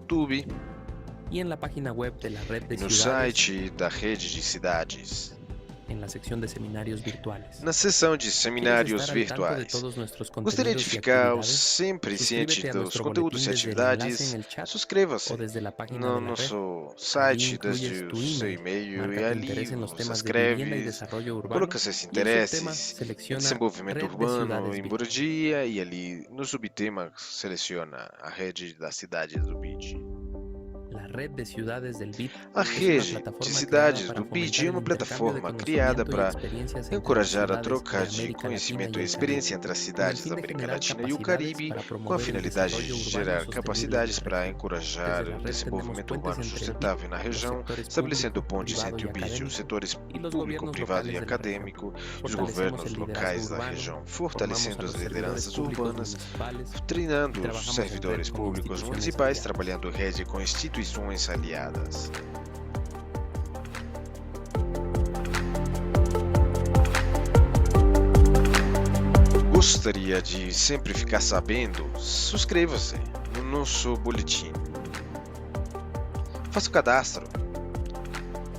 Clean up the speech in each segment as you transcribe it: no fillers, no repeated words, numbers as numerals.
YouTube y en la página web de la Red de e no Ciudades, site da Rede de Cidades, en la sección de seminarios virtuales. na seção de ¿Quieres seminários estar al tanto de virtuais. todos nuestros Gostaria de contenidos y ficar actividades? sempre ciente Suscríbete a dos nuestro conteúdos e boletín desde el enlace atividades. en el chat o Suscreva-se desde la página no de la red. nosso Allí site, desde incluyes o tu seu email, e-mail, marca e tu ali interés en los você temas de vivienda y escreve, desarrollo urbano coloca seus y en subtema interesses em selecciona desenvolvimento Red de urbano Ciudades e BID. moradia, e ali no subtema seleciona a rede das cidades do BID. La Red de Ciudades del BID A es una rede de plataforma creada cidades para do BID fomentar é el uma intercambio de plataforma criada conocimiento y para experiencias entre las encorajar a ciudades troca de de América Latina conhecimento y e el Caribe, experiência entre as con el cidades fin da de América generar Latina e o capacidades Caribe, para com a promover el finalidade desarrollo de urbano gerar sostenible en capacidades la para región. encorajar Desde la o red tendemos desenvolvimento puentes urbano entre el BID, sustentável na los região, sectores estabelecendo público, pontes privado entre y o BID, os académico setores y los público, gobiernos privado locales e de la región. acadêmico, e os Fortalecemos governos el locais liderazgo da urbano, região, formamos fortalecendo a as los servidores lideranças públicos urbanas, municipales y treinando os trabajamos en red servidores con públicos instituciones municipais, aliadas. trabalhando em rede com instituições aliadas. Gostaria de sempre ficar sabendo? Suscreva-se no nosso boletim. Faça o cadastro.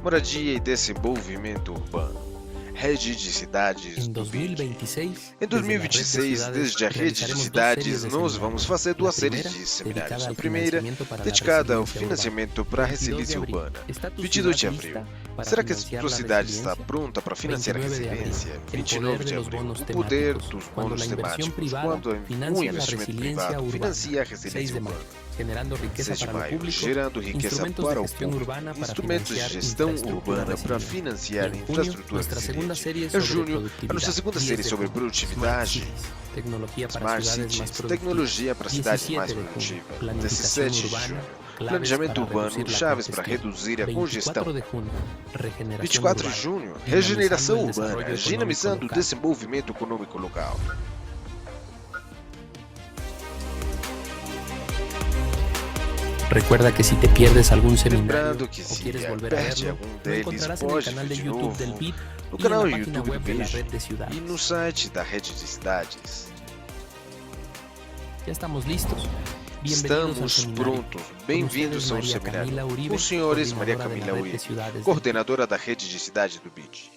Moradia e desenvolvimento urbano. Rede de Cidades En do BID. 2026, Em 2026, desde a Rede de Cidades, nós vamos fazer duas séries de seminários. A primeira, dedicada ao financiamento para a resiliência urbana. 22 de abril. Será que a sua cidade está pronta para financiar a resiliência? 29 de abril. O poder dos bônus temáticos. Quando um investimento privado financia a resiliência urbana. generando 6 riqueza de para lo maio, público, gerando riqueza instrumentos para de o gestión público, urbana para instrumentos de financiar gestão infraestructura urbana para resiliente. financiar Y en junio, infraestrutura nuestra segunda resiliente. serie Em sobre junho, a productividad, nossa segunda 10 série de sobre junio, produtividade, Smart Cities, tecnología para Smart ciudades Cities, más productivas. tecnologia para cidades 17 mais de junio, produtivas. planificación 17 de urbana, junho, claves planejamento para urbano, reducir la chaves para congestión. reduzir a 24 congestão. de junio, regeneración 24 de urbana, junho, dinamizando regeneração el urbana, desarrollo dinamizando o económico local. desenvolvimento econômico local. Recuerda que si te pierdes algún seminario Lembrando que o se quieres volver a perde verlo, algum lo deles, encontrarás en el pode canal ver de de YouTube del novo BID no y en canal la página YouTube do web de la BID Red de Ciudades. e no site da Rede de Cidades. Ya estamos listos. Bienvenidos al Estamos seminario. prontos. Bem-vindos ao Maria seminário. Camila Uribe, Com os senhores Maria coordenadora Camila da Red de Uribe, Ciudades del coordenadora da Rede de Cidades do BID.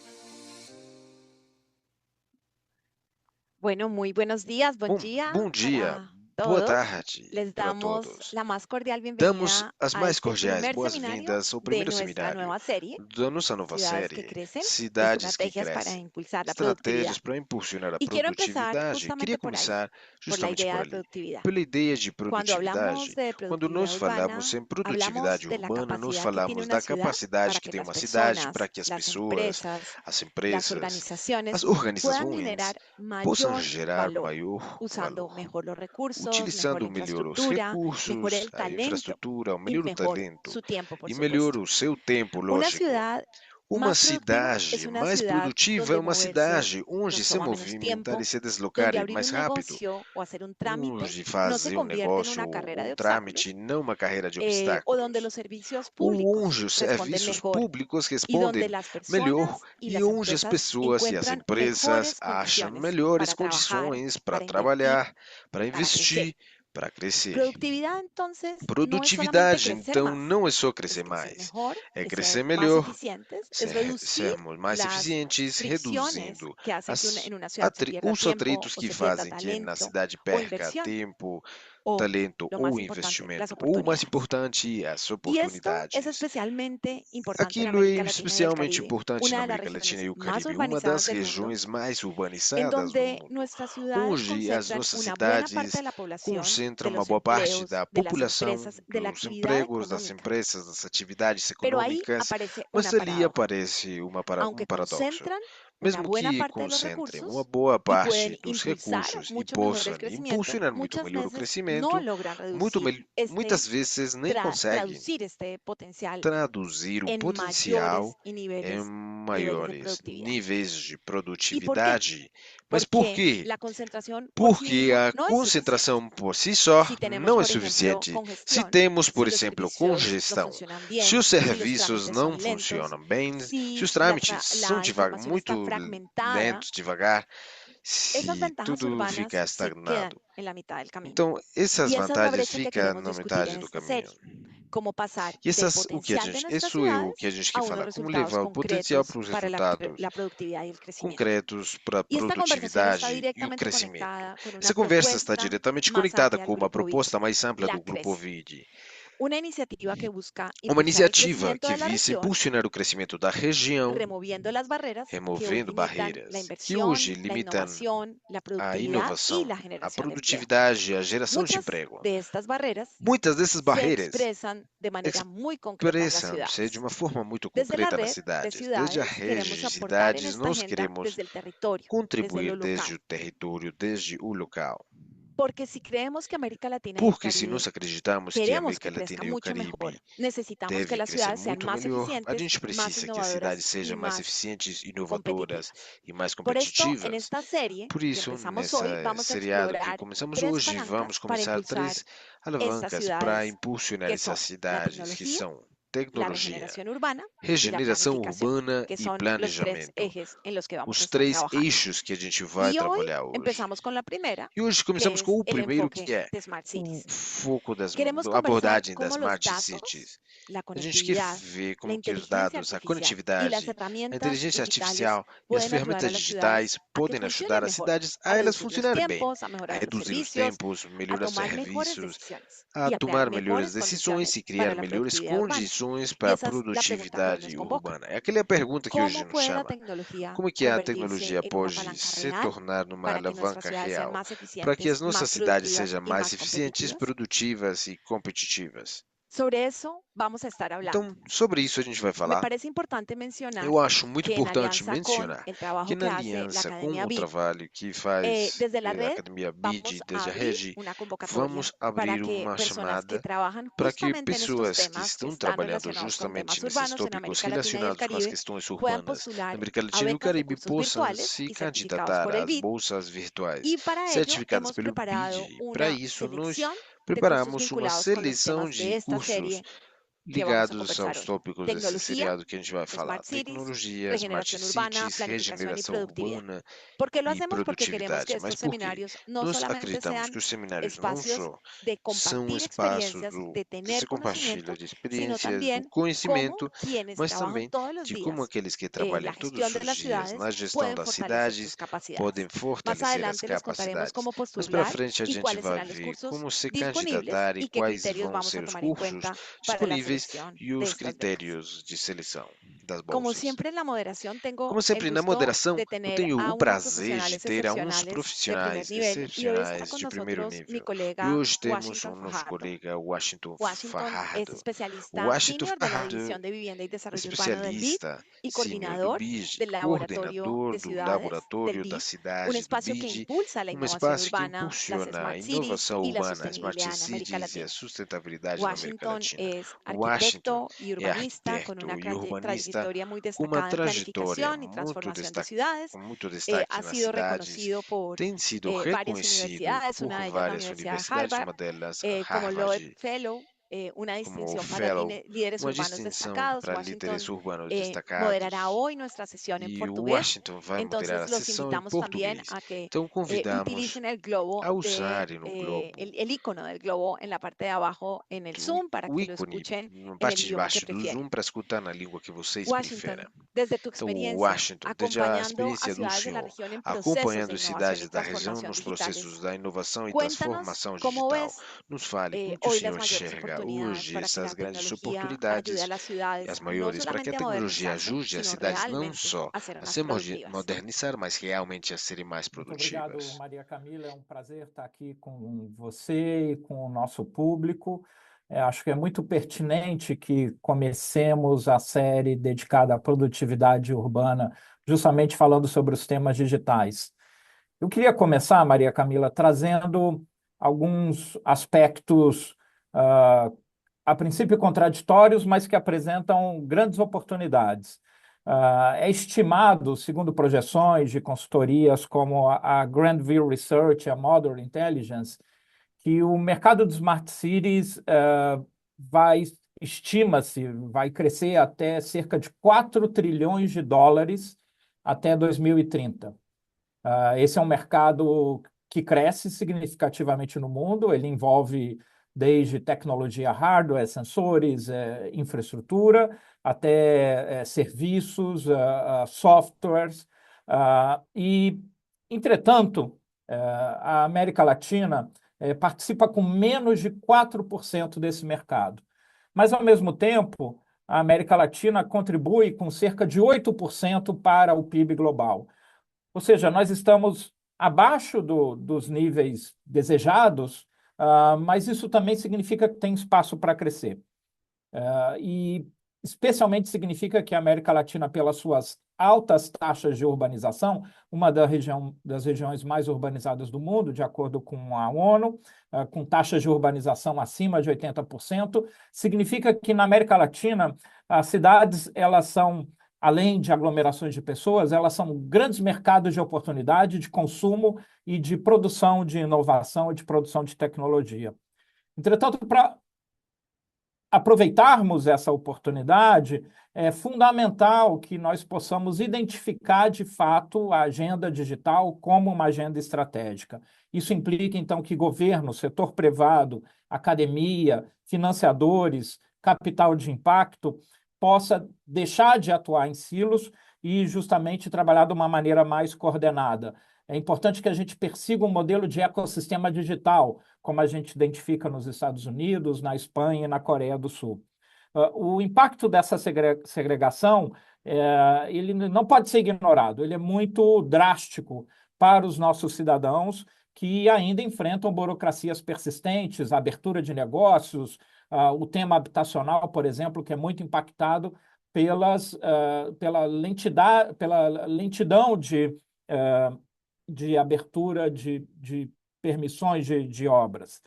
Bueno, muy buenos días, bom dia Bom dia, para boa todos. tarde Les para damos todos. la más cordial Damos bienvenida as a mais este cordiais primer seminario boas-vindas ao de primeiro nuestra seminário nueva serie, da nossa nova Ciudades que série, crecen, Cidades que estrategias para crescem, impulsar la productividad. estratégias para impulsionar a Y quiero empezar produtividade. justamente Queria por ahí, começar por la justamente idea por de ali, productividad. pela ideia de Cuando hablamos produtividade. de Quando nós productividad falamos urbana, em produtividade hablamos de la urbana, nós capacidad que tiene falamos una da ciudad capacidade para que que tem las uma cidade para personas, que as las pessoas, empresas, as las empresas, organizaciones as puedan organizações generar possam mayor gerar valor, maior usando valor, mejor los recursos, mejor utilizando la melhor os infraestructura, mejor recursos, el a talento infraestrutura, o y melhor o mejor talento su tiempo, por e melhor supuesto. o seu tempo, Una lógico. ciudad Uma más productiva es cidade una mais ciudad produtiva é donde uma moverse cidade onde nos se toma menos movimentar e tiempo, se deslocar donde é abrir mais un rápido, negocio o hacer un trámite onde no se fazer um convierte en negócio una ou carrera de um trâmite obstáculos, não uma carreira de o donde los obstáculos, servicios ou públicos onde os responden serviços mejor públicos y donde respondem las melhor personas y e las onde as empresas pessoas e as encuentran empresas mejores acham condiciones melhores para trabajar, condições para para invertir, trabalhar, para para crecer. investir, para crescer. Productividad, entonces, no es solamente Produtividade, crecer então, más, não é só es crescer crecer mais, mejor, é es crescer ser más melhor, eficientes, es reducir sermos mais las eficientes, fricciones reduzindo que hacen que as en una ciudad se pierda os tiempo atritos o que se pierda fazem que na talento cidade o perca inversión, tempo, o talento lo más ou importante, las investimento, ou o mais oportunidades. importante, as Y esto es oportunidades. especialmente importante en Aquilo é América Latina y el especialmente Caribe, importante na una de las América Latina regiones e o más Caribe, uma das urbanizadas del mundo, regiões mais en urbanizadas do donde mundo, nuestras ciudades onde as concentran nossas una buena parte cidades de la población, concentram de uma los boa parte empleos, da de las população, empresas, de la dos actividad empregos, das económica. empresas, das atividades Pero ahí econômicas, aparece mas una ali paradoja. aparece um Aunque paradoxo. concentran una Mesmo buena que parte de los concentrem uma recursos boa y pueden parte dos impulsar recursos e mucho mejor el possam crecimiento, impulsionar muito muchas melhor o veces no crescimento, logran reducir muitas vezes nem conseguem traducir este potencial traduzir o en potencial mayores y em niveles de maiores productividad. níveis de ¿Y por qué? produtividade. Mas por Porque quê? la concentración por sí Porque misma a no es suficiente. concentração por si só Si tenemos, não é por ejemplo, suficiente. Se congestión, temos, por si los exemplo, servicios no congestão, funcionan se bien, os si los serviços trámites não son lentos, funcionam bem, se si os trâmites são la información muito está fragmentada, lentos, devagar, esas se ventajas tudo urbanas fica se quedan estagnado. en la mitad del camino. Então, essas Y esa es la vantagens brecha que ficam queremos na discutir metade en do esta caminho. serie. cómo pasar E del o que a potencial de gente, nuestras isso é o ciudades que a gente a quer unos falar, como resultados levar o potencial concretos para os para resultados la productividad y el crecimiento. concretos para a Y esta conversación está produtividade e o directamente crescimento. conectada con una Essa conversa está propuesta diretamente más conectada amplia del com uma Grupo BID, proposta mais ampla la do Grupo CRECE, VID, una iniciativa que busca uma impulsar el iniciativa crecimiento que de la visa región, impulsionar o crescimento da região, removiendo las barreras que hoy removendo limitan la barreiras que hoje inversión, la limitam innovación, la a productividad y inovação, la a generación de empleo. produtividade e a geração de Muchas emprego. de estas barreras Muitas dessas se barreiras expresan de manera muy concreta en las expressam-se de ciudades. uma forma muito Desde la concreta nas red de cidades. Desde a ciudades rede queremos de aportar en cidades, esta nós agenda queremos desde el territorio, desde lo contribuir desde local. o território, desde o local. Porque si creemos que América Latina y el Porque se nós Caribe acreditamos que a queremos América que crezca Latina e o mucho mejor, Caribe necesitamos que deve las crescer ciudades sean muito más melhor, a eficientes, gente más precisa que as innovadoras cidades y sejam mais más eficientes, inovadoras competitivas. e mais Por esto, en competitivas. esta serie Por que isso, empezamos hoy, nessa vamos a seriado que explorar começamos 3 hoje, palancas vamos para começar impulsar 3 estas alavancas para ciudades, impulsionar que essas son la cidades, que tecnología, são la tecnologia, regeneración urbana y la regeneração planificación, urbana que e son los 3 planejamento. ejes en los que vamos a Os estar 3 trabajando. eixos que a gente vai Y hoy trabalhar hoje. empezamos con la primera, E hoje começamos que com es o el primeiro, enfoque que é de Smart o Cities. foco da Queremos conversar abordagem das cómo los Smart datos, Cities. la A gente quer conectividad, ver la como que os inteligencia dados, a artificial y las conectividade, a herramientas inteligência digitales artificial e as pueden ayudar a ferramentas las ciudades digitais a que podem ajudar funcionen as mejor, cidades a a elas reducir los funcionarem bem, tiempos, a a mejorar los reduzir os servicios, tempos, a melhorar tomar mejores serviços, decisiones a y a crear tomar melhores mejores decisões condiciones e para criar la melhores productividad urbana. condições Y para a esa es la pregunta que hoy nos produtividade convoca. urbana. É aquela pergunta que hoje ¿Cómo nos puede la chama. tecnología Como é que a convertirse tecnologia en una pode palanca se real tornar numa para que nuestras alavanca ciudades sean real más para que eficientes, as más nossas cidades productivas sejam y mais más eficientes, competitivas? produtivas e competitivas? Sobre eso vamos a estar hablando. Então, sobre isso a gente vai Me falar. parece importante mencionar Eu acho muito que en importante alianza con mencionar el que, trabajo na que hace la aliança com Academia o BID, trabalho que faz desde la a red Academia vamos BID, a desde a abrir Regi, una convocatoria vamos para abrir que uma personas que chamada trabajan para que justamente en estos pessoas que temas que estão están trabalhando relacionados con temas justamente nesses urbanos en tópicos América Latina y el relacionados com as Caribe questões puedan urbanas na postular América a Latina e o becas de Caribe cursos possam virtuales se y certificados candidatar por el às BID. bolsas virtuais Y para ello certificadas hemos pelo preparado BID. Para una isso, nós selección de cursos preparamos uma vinculados con los seleção temas de de esta cursos serie que vamos a ligados conversar aos hoy. tópicos desse Tecnología, seriado que a gente vai falar. Smart Cities, Tecnologia, Smart regeneración urbana, Cities, planificación y regeneração productividad. urbana ¿Por qué lo e hacemos? Porque queremos que produtividade. Mas estos por quê? seminarios no Nós solamente acreditamos que sean os seminários não espacios só de são compartir espaços experiencias, de que se tener compartilha conocimiento, de sino experiências, do también cómo conhecimento, quienes mas trabajan também todos los de como días aqueles que la trabalham todos gestión de os las dias ciudades na gestão pueden das fortalecer sus cidades podem capacidades. Más fortalecer as adelante les contaremos capacidades. cómo Mas para postular frente a y gente cuáles vai serán los ver cursos como se disponibles candidatar e y qué quais criterios vão vamos a ser os tomar en cursos cuenta para la disponíveis selección e de os estas becas. critérios de seleção das Como bolsas. siempre en la moderación tengo Como el sempre, na gusto moderação, de eu tener tenho a o unos prazer de profesionales ter a uns excepcionales de primer profissionais nivel y hoy está excepcionais con de primeiro nosotros mi nível. E colega hoje temos o Washington nosso Fajardo. colega Washington Washington es Fajardo. especialista Washington senior de la Fajardo División de Vivienda y é Desarrollo Urbano del BID especialista y sênior do coordinador BID, del Laboratorio coordenador de do Ciudades del Laboratório da BID, un Cidade do espacio que BID, impulsa la innovación espaço que urbana, las impulsiona a smart cities inovação y la urbana, as Smart sostenibilidad en América Cities e a Latina. sustentabilidade na América Washington Latina. es Washington arquitecto y é urbanista con una arquiteto e urbanista trayectoria muy com uma destacada en trajetória planificación y transformación de com ciudades. muito destaque Ha nas sido cidades, reconocido por tem sido varias reconhecido universidades, por una de ellas la várias Universidad de universidades, Harvard, uma delas como Loeb Harvard, Fellow, una como distinción para Fellow, líderes uma urbanos distinção destacados. para líderes Washington urbanos moderará destacados. hoy nuestra sesión en E o portugués, Washington vai moderar entonces a los sessão em invitamos también português. a que Então convidamos utilicen el globo a usarem no globo el icono del globo en la parte de abajo en el Zoom para o que lo ícone escuchen na en el parte de idioma que baixo do prefieren. Zoom para escutar na língua que vocês preferem. Washington, desde tu Então, experiencia, Washington, desde a acompañando a experiência do ciudades de la senhor, región en procesos de acompanhando innovación y cidades da região transformación nos digitales, processos da inovação e cuéntanos transformação cómo digital, ves nos fale como que o hoy las senhor mayores enxerga oportunidades hoje para que essas la grandes tecnología ayude a oportunidades, las e as ciudades no maiores, para que a solamente a tecnologia modernizarse, ajude as sino cidades não realmente só a ser a más se productivas. modernizar, mas realmente a serem mais Muito obrigado, produtivas. Maria Camila. É um prazer estar aqui com você e com o nosso público. Acho que é muito pertinente que comecemos a série dedicada à produtividade urbana, justamente falando sobre os temas digitais. Eu queria começar, Maria Camila, trazendo alguns aspectos, a princípio contraditórios, mas que apresentam grandes oportunidades. É estimado, segundo projeções de consultorias como a Grandview Research, a Modern Intelligence, que o mercado de smart cities estima-se, vai crescer até cerca de 4 trilhões de dólares até 2030. Esse é um mercado que cresce significativamente no mundo, ele envolve desde tecnologia hardware, sensores, infraestrutura, até serviços, softwares. Entretanto, a América Latina participa com menos de 4% desse mercado. Mas, ao mesmo tempo, a América Latina contribui com cerca de 8% para o PIB global. Ou seja, nós estamos abaixo dos níveis desejados, mas isso também significa que tem espaço para crescer. E especialmente significa que a América Latina, pelas suas altas taxas de urbanização, uma das regiões mais urbanizadas do mundo, de acordo com a ONU, com taxas de urbanização acima de 80%, significa que na América Latina as cidades, elas são, além de aglomerações de pessoas, elas são grandes mercados de oportunidade, de consumo e de produção de inovação e de produção de tecnologia. Entretanto, para aproveitarmos essa oportunidade, é fundamental que nós possamos identificar de fato a agenda digital como uma agenda estratégica. Isso implica, então, que governo, setor privado, academia, financiadores, capital de impacto possa deixar de atuar em silos e justamente trabalhar de uma maneira mais coordenada. É importante que a gente persiga um modelo de ecossistema digital, como a gente identifica nos Estados Unidos, na Espanha e na Coreia do Sul. O impacto dessa segregação ele não pode ser ignorado, ele é muito drástico para os nossos cidadãos que ainda enfrentam burocracias persistentes, a abertura de negócios, o tema habitacional, por exemplo, que é muito impactado pela lentidão de abertura de permissões de obras.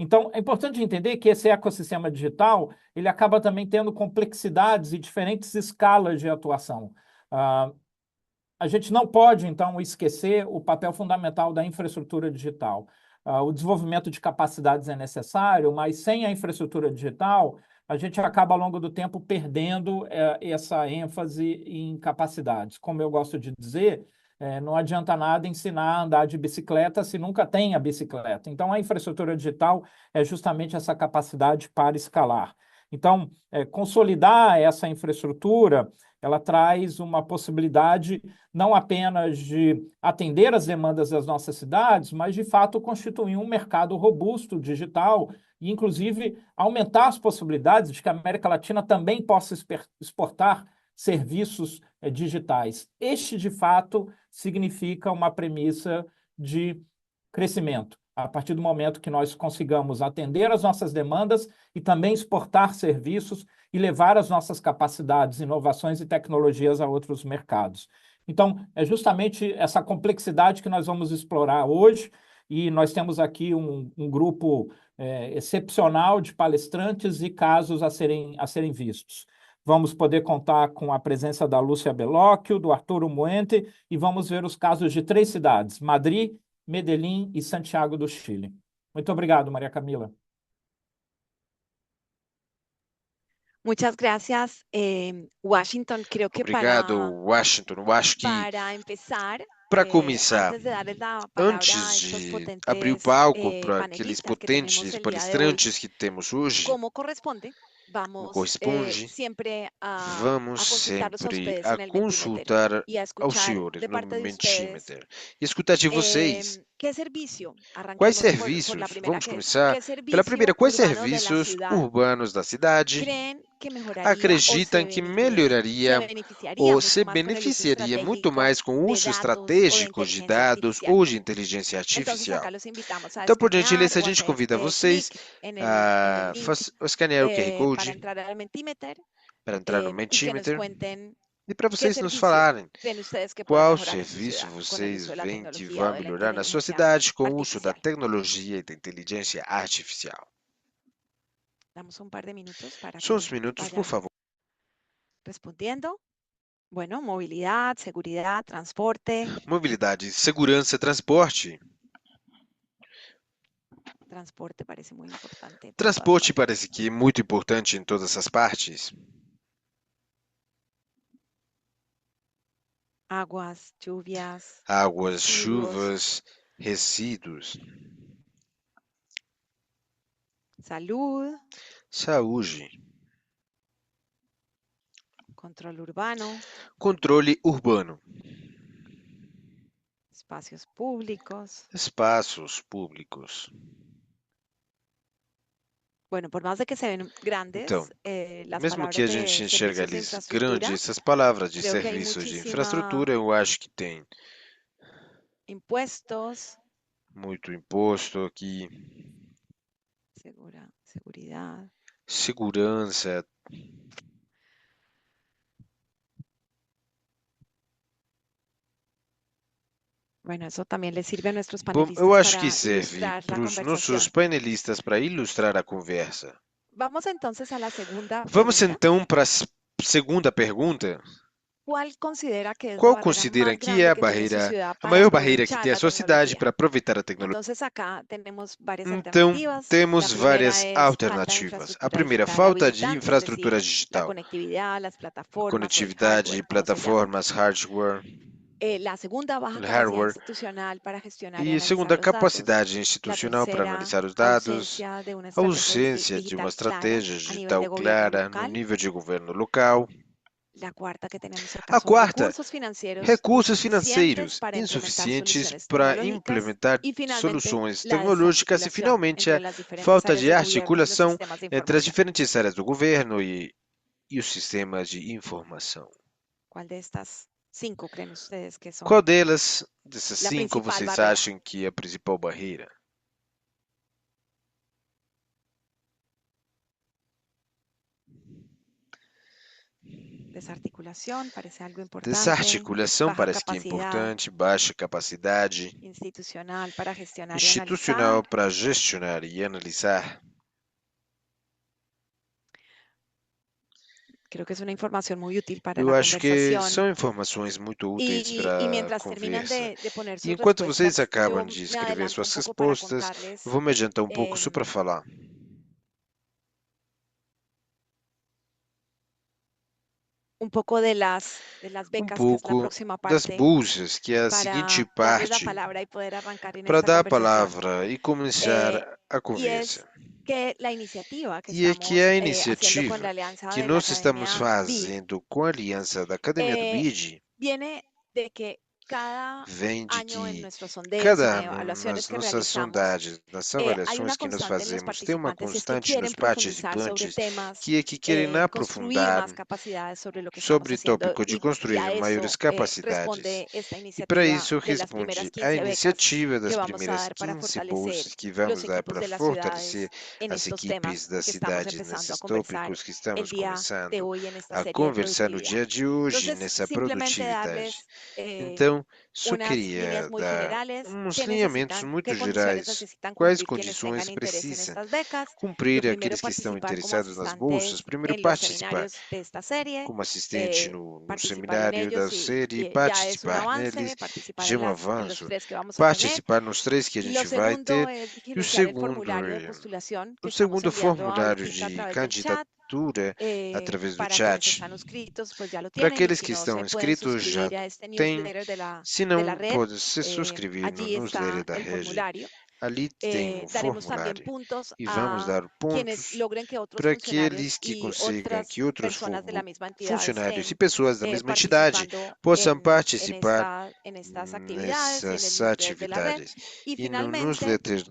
Então, é importante entender que esse ecossistema digital ele acaba também tendo complexidades e diferentes escalas de atuação. A gente não pode, então, esquecer o papel fundamental da infraestrutura digital. O desenvolvimento de capacidades é necessário, mas sem a infraestrutura digital, a gente acaba, ao longo do tempo, perdendo essa ênfase em capacidades. Como eu gosto de dizer, não adianta nada ensinar a andar de bicicleta se nunca tem a bicicleta. Então, a infraestrutura digital é justamente essa capacidade para escalar. Então, consolidar essa infraestrutura, ela traz uma possibilidade não apenas de atender as demandas das nossas cidades, mas, de fato, constituir um mercado robusto digital e, inclusive, aumentar as possibilidades de que a América Latina também possa exportar serviços digitais. Este, de fato, significa uma premissa de crescimento. A partir do momento que nós consigamos atender às nossas demandas e também exportar serviços e levar as nossas capacidades, inovações e tecnologias a outros mercados. Então, é justamente essa complexidade que nós vamos explorar hoje, e nós temos aqui um grupo excepcional de palestrantes e casos a serem vistos. Vamos poder contar com a presença da Lúcia Bellocchio, do Arturo Muente, e vamos ver os casos de 3 cidades, Madrid, Medellín e Santiago do Chile. Muito obrigado, Maria Camila. Muchas gracias, Washington. Creo que Obrigado, Washington. Eu acho que, para empezar, para começar, antes de darles la palabra a antes estos de abrir o potentes palco para aqueles panelistas que tenemos potentes el día de hoy, palestrantes que temos hoje, como corresponde, como vamos corresponde, siempre a vamos consultarlos a sempre ustedes a en el Mentimeter consultar y a aos escuchar senhores de no parte de ustedes Mentimeter e escutar de vocês qué servicio, quais arranquemos por la serviços, primera, vamos começar qué pela primeira, servicio quais urbano de la serviços ciudad urbanos da cidade creen que mejoraría o acreditam que se melhoraria beneficiaría ou mucho se más con el uso beneficiaria muito estratégico mais com o de uso datos o de estratégico de inteligencia dados artificial? ou de inteligência Entonces artificial. acá los invitamos a Então, por escanear gentileza, a o gente hacer convida vocês clic en el a link escanear o QR para Code entrar al Mentimeter para entrar no y que nos Mentimeter cuenten e para qué vocês nos servicio falarem creen ustedes que puede qual mejorar en su serviço ciudad con el vocês uso de la veem que tecnología o vai de la melhorar na sua inteligencia cidade com o uso da artificial. tecnologia e da inteligência artificial. Damos un par de minutos para Só uns que minutos, por vayan favor. respondiendo. Bueno, movilidad, seguridad, transporte. Mobilidade, segurança, transporte. Transporte parece muy importante por todas Transporte partes. parece que é muito importante em todas as partes. Aguas, lluvias, Águas, residuos. chuvas, resíduos. salud, saúde, control urbano, controle urbano, espacios públicos. espaços públicos. Bueno, por más de que se ven Então, grandes, las mesmo que palabras a gente de enxerga servicios de ali grande, infraestructura, essas palavras de creo que hay serviços de muchísima infraestrutura, eu acho que tem impuestos, muito imposto aqui, seguridad. segurança. Bueno, eso también le sirve a nuestros Bom, eu panelistas acho que para serve ilustrar la para os nossos conversación. panelistas para ilustrar a conversa. Vamos entonces a la segunda Vamos pregunta. então para a segunda pergunta. ¿Cuál considera que es la Qual barrera considera más que é grande a que tiene su barreira, ciudad a para maior barreira que aprovechar tem a la sua cidade tecnología? para aproveitar a tecnologia? Entonces acá tenemos varias Então, alternativas. temos La primera várias es falta de alternativas. A infraestructura primeira, digital falta de habilitante, es decir, infraestrutura la digital, conectividad, las plataformas o el conectividade, hardware, como se llame. plataformas, hardware, La segunda, baja capacidad hardware. institucional para gestionar y E analizar segunda, los datos. capacidade La institucional para tercera, analisar os dados, ausencia de una a estrategia ausência de uma digital clara estratégia a nivel digital de gobierno clara no local. nível de governo local. La cuarta que tenemos acá A son quarta, recursos financieros recursos insuficientes financeiros para implementar insuficientes soluciones para tecnológicas. implementar Y finalmente, soluções la tecnológicas e, desarticulación finalmente, entre a las diferentes falta áreas de de gobierno y los articulação sistemas de entre as información. diferentes áreas do governo e os sistemas de informação. ¿Cuál de estas 5 creen ustedes que son Qual delas, dessas la 5, principal vocês barrera? acham que é a principal barreira? Desarticulación parece algo importante. Desarticulação Baja parece que é capacidad importante, baixa capacidade institucional para gestionar y institucional analizar. para gestionar e analisar. Creo que es una información muy útil para Eu la acho que conversación. são informações muito úteis para Y a mientras terminan conversa. de poner E sus enquanto vocês respuestas, acabam yo de me escrever adelanto suas un poco para respostas, contarles eu vou me adiantar um pouco só para falar. un poco de las Um becas, que es la pouco próxima das parte, bolsas, que é a seguinte para darles la parte, palabra y poder arrancar en para esta dar a conversación. palavra e começar a Y conversa. es que la iniciativa que E é que estamos a haciendo con la iniciativa alianza que de la nós estamos Academia BID fazendo com a aliança da Academia do BID viene de que cada vem de año en que nuestros sondeos y cada en ano evaluaciones nas que nossas realizamos, sondagens, nas hay avaliações una que nós constante en los fazemos, tem uma participantes, es que constante quieren nos profundizar sobre participantes temas, que é que querem construir aprofundar más capacidades sobre lo que estamos sobre o haciendo, tópico de y construir a maiores eso capacidades. responde esta E para iniciativa isso de las responde primeras a 15 becas iniciativa que das vamos a primeiras dar para 15 fortalecer bolsas que los vamos dar equipos para de las fortalecer ciudades en as estos equipes temas das que estamos cidades empezando a nesses conversar tópicos que el estamos día de começando hoy en esta a serie de conversar no productividad. dia de hoje, Entonces, nessa simplemente produtividade. darles Então, só unas líneas queria muy dar generales, uns qué lineamentos necesitan, muito qué condiciones gerais, necesitan quais cumplir quienes tengan condições interés en precisa estas becas. Lo cumprir primero, aqueles que estão participar como interessados nas bolsas. asistantes Primeiro, en los participar seminarios de esta serie, como assistente no participar en seminário da ellos série, y ya es un participar neles avance, participar já é en um en los avanço, 3 que vamos a tener. participar nos 3 que a Y lo gente vai segundo ter, es e diligenciar el formulario de postulación que o estamos segundo enviando formulário ahorita a de través del chat. candidatura através do Para quienes chat. están inscritos, pues ya lo Para tienen, y aqueles si que no, estão se pueden inscritos já suscribir a este têm, newsletter se de la não, red. pode se subscrever no Allí newsletter está da el rede. formulario. Ali tem o Daremos también formulário puntos e vamos a dar quienes pontos logren que otros para aqueles funcionarios que y consigam otras que outros personas de la misma entidad funcionários e estén pessoas da mesma entidade participando possam participar en estas actividades y en el nessas newsletter de la red. atividades Y e no finalmente, newsletter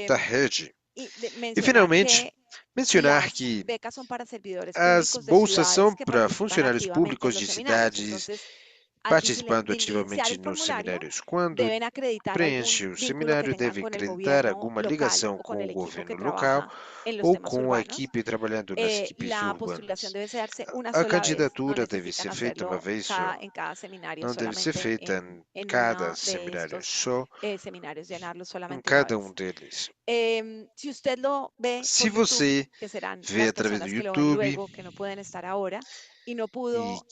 da rede. E mencionar finalmente, que mencionar las que becas son para servidores as públicos de bolsas ciudades são que para participan funcionários activamente en públicos los de seminarios. cidades Entonces, al participando diligenciar ativamente el nos formulario, seminários. Quando deben acreditar preenche algún o vínculo que seminário, tengan deve con el acreditar gobierno alguma local ligação o con com el o equipo que governo local trabaja en los ou temas com a urbanos. equipe trabalhando nas equipes La postulación urbanas. debe hacerse una A sola vez, no candidatura deve necesitan ser feita uma hacerlo vez só. en cada seminario, Não deve ser solamente feita em en cada una de seminário, estos só seminarios, llenarlo em solamente una cada vez. deles. Si usted lo ve Se por YouTube, você que serán vê las através do personas que lo ven YouTube luego, que no pueden estar ahora, y no e pudo,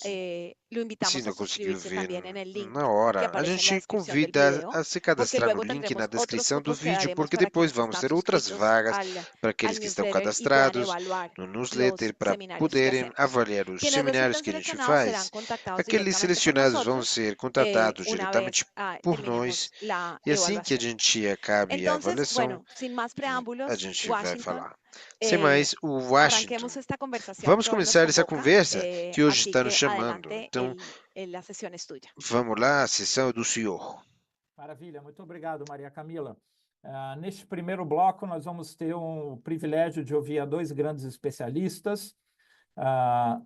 lo se invitamos a não conseguiu suscribirse ver también en el link na que hora, a aparece en la gente descripción del convida video, a se porque cadastrar no luego link na tendremos otros descrição do cupos que vídeo, daremos porque para depois quienes vamos están ter outras suscritos vagas para al aqueles que estão newsletter y puedan cadastrados evaluar no los newsletter para seminarios que poderem hacemos. avaliar os Quienes seminários resulten que a gente seleccionados serán faz. contactados Aqueles directamente por selecionados vão nosotros ser contatados una diretamente vez por nós terminemos la e assim que a evaluación. gente acabe a Entonces, avaliação, bueno, sin Sin más a preámbulos, gente vai Washington, falar. Sem mais, o Washington. arranquemos esta conversación Vamos que hoy nos começar essa convoca, conversa que hoje así está nos que chamando. adelante, Então, la sesión es tuya. vamos lá, a sessão é do senhor. Maravilha, muito obrigado, Maria Camila. Neste primeiro bloco, nós vamos ter o privilégio de ouvir a dois grandes especialistas.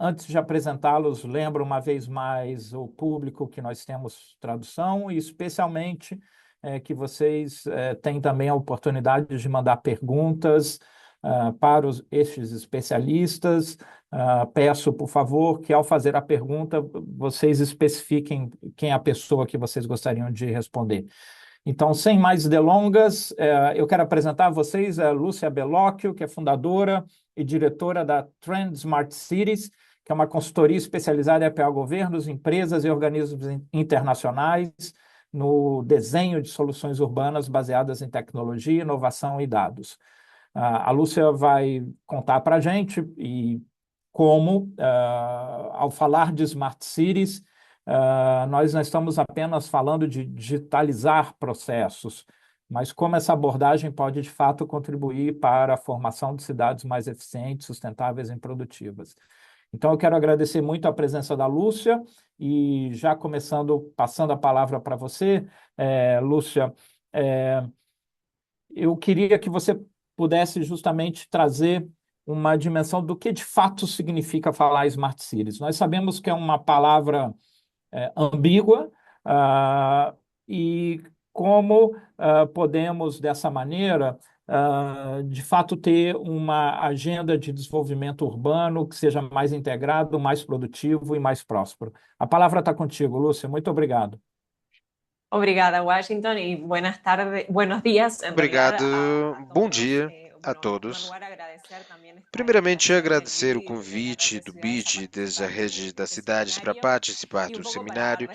Antes de apresentá-los, lembro uma vez mais o público que nós temos tradução e, especialmente, que vocês têm também a oportunidade de mandar perguntas para estes especialistas. Peço, por favor, que ao fazer a pergunta, vocês especifiquem quem é a pessoa que vocês gostariam de responder. Então, sem mais delongas, eu quero apresentar a vocês a Lúcia Bellocchio, que é fundadora e diretora da Trend Smart Cities, que é uma consultoria especializada em apoiar governos, empresas e organismos internacionais no desenho de soluções urbanas baseadas em tecnologia, inovação e dados. A Lúcia vai contar para a gente como, ao falar de Smart Cities, nós não estamos apenas falando de digitalizar processos, mas como essa abordagem pode, de fato, contribuir para a formação de cidades mais eficientes, sustentáveis e produtivas. Então, eu quero agradecer muito a presença da Lúcia e já começando, passando a palavra para você, Lúcia, eu queria que você pudesse justamente trazer uma dimensão do que de fato significa falar Smart Cities. Nós sabemos que é uma palavra ambígua, e como podemos, dessa maneira, de fato, ter uma agenda de desenvolvimento urbano que seja mais integrado, mais produtivo e mais próspero. A palavra está contigo, Lúcia. Muito obrigado. Obrigada, Washington, e buenas tardes, buenos días, en realidad, Obrigado, bom dia a bueno, en primer todos. lugar, agradecer también esta Primeiramente, invitación agradecer del o BID, de la convite do necesidad de BID, desde a participar rede das este cidades, para seminario participar y do un poco para seminário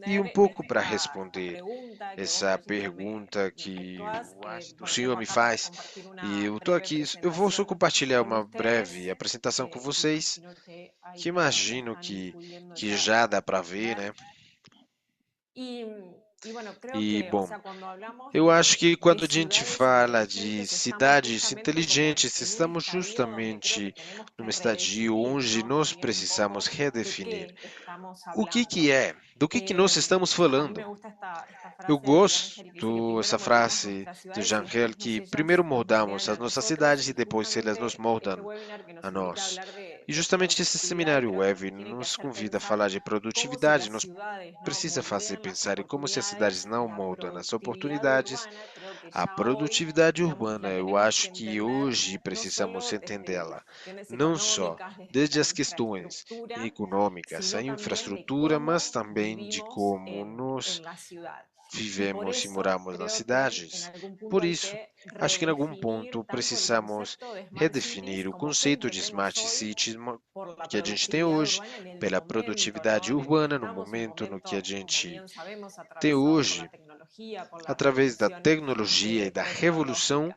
e responder pouco para esta responder pregunta que vos, essa Washington, pergunta me que efectuás, o porque senhor vengo me acá para faz. compartir E una eu estou breve aqui, eu vou só presentación compartilhar con uma breve ustedes, apresentação com que vocês, imagino que ahí que ya imagino están que, pudiendo que ya já dá para ver, visualizar. né? Y, y bueno, creo E, que, o bom, sea, cuando hablamos eu acho que de quando a gente ciudades fala de inteligentes, estamos cidades justamente como inteligentes, en un estamos estadio donde creo que justamente tenemos num que estadio redefinir, onde ¿no? nós También un precisamos poco de redefinir qué estamos o hablando. que é, do que nós estamos A mí me falando. gusta esta Eu frase de Jean-Angel que dice que gosto primero essa moldamos frase nuestras do ciudades y Jean-Pierre, después que ellas primeiro nos moldamos moldean as a nossas nosotros. cidades e Y depois elas nos justamente este moldam webinar que nos a invita a nós. hablar E de justamente esse productividad, seminário creo que web nos tiene que nos hacer convida a pensar falar de cómo si produtividade, las nos ciudades no precisa fazer moldean las pensar em como se as cidades oportunidades, não la moldam as productividad oportunidades, urbana, creo que a ya hoy, produtividade digamos, urbana. la Eu tenemos que acho que entender hoje no precisamos solo desde entendê-la, cuestiones não só económicas, desde desde la as questões infraestructura, econômicas, a sino también de infraestrutura, mas cómo também de vivimos como nos en la ciudad. Y por vivemos e eso moramos nas creo que en cidades. algún Por punto hay isso, que acho que em algum redefinir ponto tanto el precisamos concepto de Smart Cities redefinir o como qué conceito de entendemos Smart hoy Cities por la que a gente tem productividad hoje, urbana en el pela momento, ¿no? produtividade En el que urbana, no estamos, un momento no que a momento, como gente bien sabemos, tem atravesado por la hoje, tecnología, por la através da revolución tecnologia e da revolução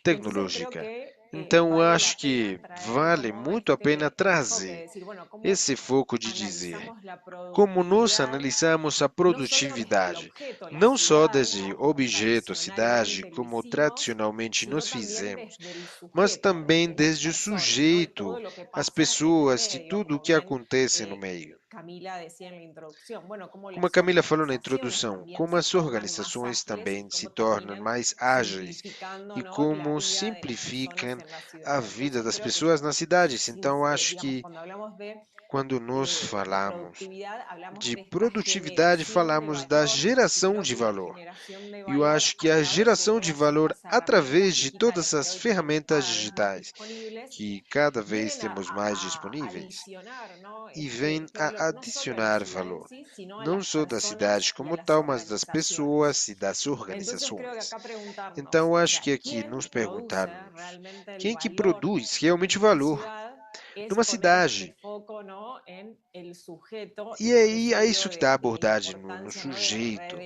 tecnológica. Entonces creo tecnológica. que Então, eu vale acho la pena que traer vale como muito a pena este enfoque, de trazer decir, bueno, cómo esse foco de dizer analizamos la como nós productividad analisamos a no solo desde el produtividade, objeto, la não só ciudad, desde como objeto, a cidade, tradicionalmente lo como hicimos, tradicionalmente sino nós también fizemos, desde el mas sujeto, também desde las desde o personas, ¿no? Y todo sujeito, lo que as pasa en el pessoas e medio, tudo o como que bien acontece no meio. Camila decía en la introducción, bueno, cómo Como a las Camila falou na organizaciones introdução, también como se as tornan más organizações ágiles y também se cómo tornam terminan mais ágeis simplificando, e ¿no? La como vida de las personas simplificam en la a ciudad. vida Entonces das creo que pessoas nas cidades. Então, acho digamos, que cuando hablamos quando nós de falamos productividad, hablamos de de esta produtividade, generación de falamos da valor, ¿no? Y geração creo de que la valor. generación de E eu valor acho que a a través de geração de todas valor, estas através herramientas de todas digitales que as hoy tenemos ferramentas cada vez más digitais, disponibles, que cada vez vienen temos mais a disponíveis, adicionar, ¿no? e vem a No solo a la adicionar ciudad en valor, sí, sino a não las só da personas cidade y a como las tal, mas das organizaciones. pessoas e das Entonces creo que organizações. acá preguntarnos, Então, o acho sea, que aqui ¿quién nos produce perguntarmos realmente el quem que valor produz realmente en una valor ciudad? Es numa poner este cidade. foco, ¿no? En el sujeto y E por aí eso é digo isso que está a de la abordagem no importancia, ¿no? De sujeito,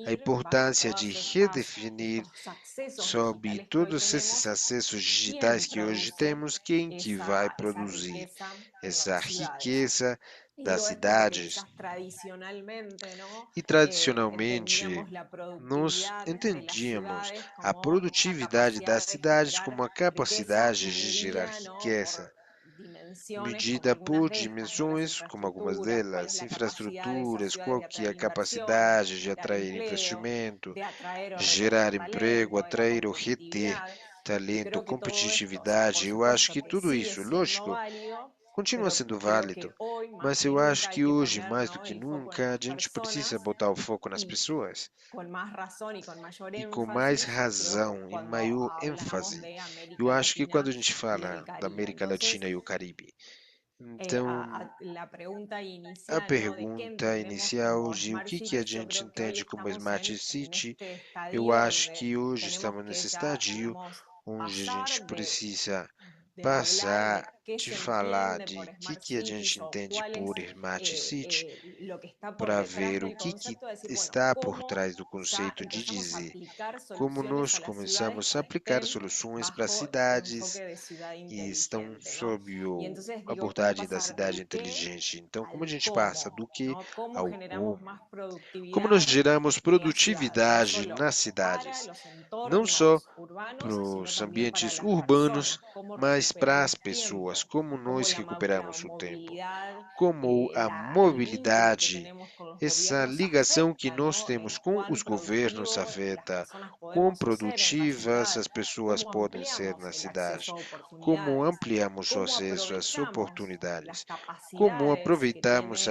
a redefinir bajo importância de todas redefinir estos accesos sobre digitales que hoy todos esses tenemos, acessos digitais quién que hoje produce temos, quem que vai esa produzir riqueza en essa las ciudades. riqueza das todo esto porque cidades. quizás tradicionalmente, ¿no? E tradicionalmente, Entendíamos la nós productividad de las entendíamos ciudades a como la produtividade das capacidad de cidades generar como a riqueza capacidade de gerar medida, ¿no? riqueza, Por dimensiones como medida algunas por de estas, ¿no? Las dimensões, como algumas infraestructuras, cuál es delas, la capacidad de esas infraestruturas, ciudades qual de que é atraer a inversión, de capacidade de generar atrair empleo, investimento, de atraer o retener gerar emprego, talento, de la atrair ou reter competitividad. Y talento, creo que todo esto, o sea, por competitividade. Eu acho supuesto que que tudo sigue isso, siendo lógico, válido, continua pero sendo creo válido, que hoy más mas que eu acho nunca hay que que hoje, poner, mais do ¿no? que el foco en nunca, a las gente precisa personas botar o foco nas y pessoas. con más razón y con mayor E com mais énfasis, creo, razão e cuando maior hablamos ênfase. de Eu América acho que quando a Latina gente y el fala da Caribe. América Entonces, Latina e o Caribe, então la pregunta a inicial, ¿no? De qué pergunta entendemos inicial como de o Smart que a Cities, yo gente creo que hoy entende como estamos Smart en City, este eu estadio acho donde que hoje tenemos estamos que nesse ya, estadio digamos, onde a gente pasar precisa de hablar passar de qué de se falar entiende de por o Smart que a Cities gente o entende cuál por es Smart City lo que está por para detrás ver o del que concepto, de decir, bueno, está por cómo trás do ya conceito de empezamos a dizer aplicar como soluciones nós a las ciudades começamos a para aplicar estén soluções para bajo este enfoque cidades de ciudad e estão inteligente, ¿no? sob Y a entonces digo, ¿cómo abordagem da pasar cidade del qué inteligente. Então, como a al gente passa do cómo, que ¿no? ¿Cómo ao generamos como? más Como nós productividad geramos en las ciudades? No produtividade solo nas para cidades, los não só entornos para urbanos, sino os también para ambientes las urbanos, personas. ¿Cómo mas para as recuperamos pessoas, tiempo? como Cómo nós la recuperamos o tempo, movilidad, como a el vínculo que mobilidade, tenemos con los essa gobiernos ligação que afecta, nós ¿no? temos En com os cuán governos productivo las afeta personas quão podemos ser en la produtivas ciudad, as pessoas cómo podem ser ampliamos na el cidade, acceso a como oportunidades, ampliamos o cómo acesso às aprovechamos las oportunidades, como capacidades que aproveitamos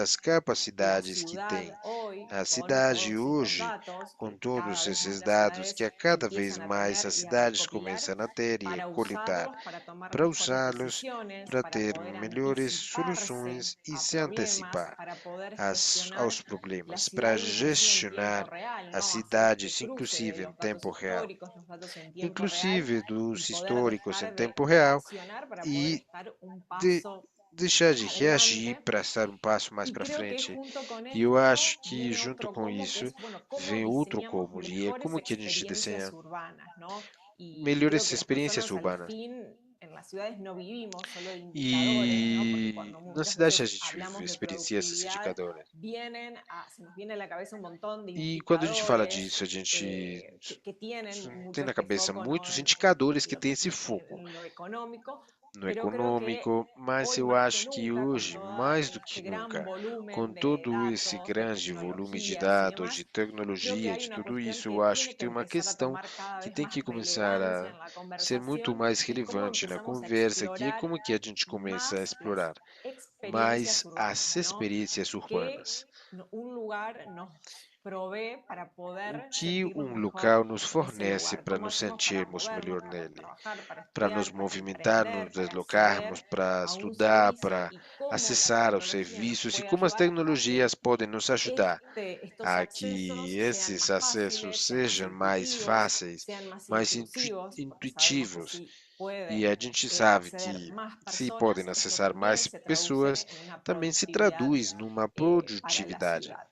tiene as la capacidades que tem ciudad hoy a con cidade todos estos hoje, datos com que todos cada vez más esses las dados que ciudades a cada vez empiezan a mais tener as y a cidades recopilar começam a ter e a para coletar, usarlos, para tomar para mejores usá-los, decisiones, para para ter poder melhores anticiparse soluções e a se problemas, antecipar para poder aos gestionar la problemas, para ciudad inclusive en tiempo gestionar real, as ¿no? Hacer este cidades, cruce de inclusive em los datos tempo real, históricos, los datos en tiempo real inclusive y dos poder históricos em dejar de tempo real, reaccionar para poder e estar un de paso deixar de reagir adelante. para estar um passo mais Y para creo que frente. junto con E eu esto acho que viene junto otro com cómo, que isso es, bueno, cómo vem outro diseñamos como, e é mejores como que a gente experiencias desenha urbanas, ¿no? Y creo melhores que las experiências personas al urbanas. fin en las ciudades no vivimos solo de indicadores, ¿no? Porque E cuando na muchas cidade a veces gente vive hablamos de experiencias esses productividad, indicadores. se nos viene a la cabeza un montón de E quando a gente fala indicadores disso, a gente que tienen tem mucho na este cabeça foco, ¿no? muitos indicadores que têm esse foco En lo económico, no pero creo que econômico, mas hoy eu más que acho que nunca, con hoje, todo mais do que este gran nunca, com volumen de todo esse datos, de grande volume de tecnologías y dados, de demás, creo que tecnologia, hay de una tudo cuestión isso, que eu acho que tiene que tem uma empezar a questão tomar cada que vez tem más que começar relevancia a en la ser muito conversación mais y cómo relevante na empezamos a conversa, que é explorar como que a gente começa a más las explorar experiencias mais urbanas, as ¿no? experiências Que urbanas. un lugar nos provee para O poder que sentirnos um mejor local nos en ese fornece lugar. para ¿Cómo nos hacemos para sentirmos movernos, melhor para nele, trabajar, para para nos estudiar, para movimentar, nos emprender, para deslocarmos, acceder para a un estudar, servicio para y cómo la acessar aos tecnología nos serviços e puede como as ayudar a que tecnologias podem nos ajudar estos a que accesos sean esses más acessos fáciles, sean más sejam mais intuitivos, fáceis, sean más mais inclusivos, porque sabemos que intuitivos. si E puede a gente sabe acceder que más se podem personas, esto acessar mais también se pessoas, traduce en una também se productividad traduz numa para la produtividade ciudad.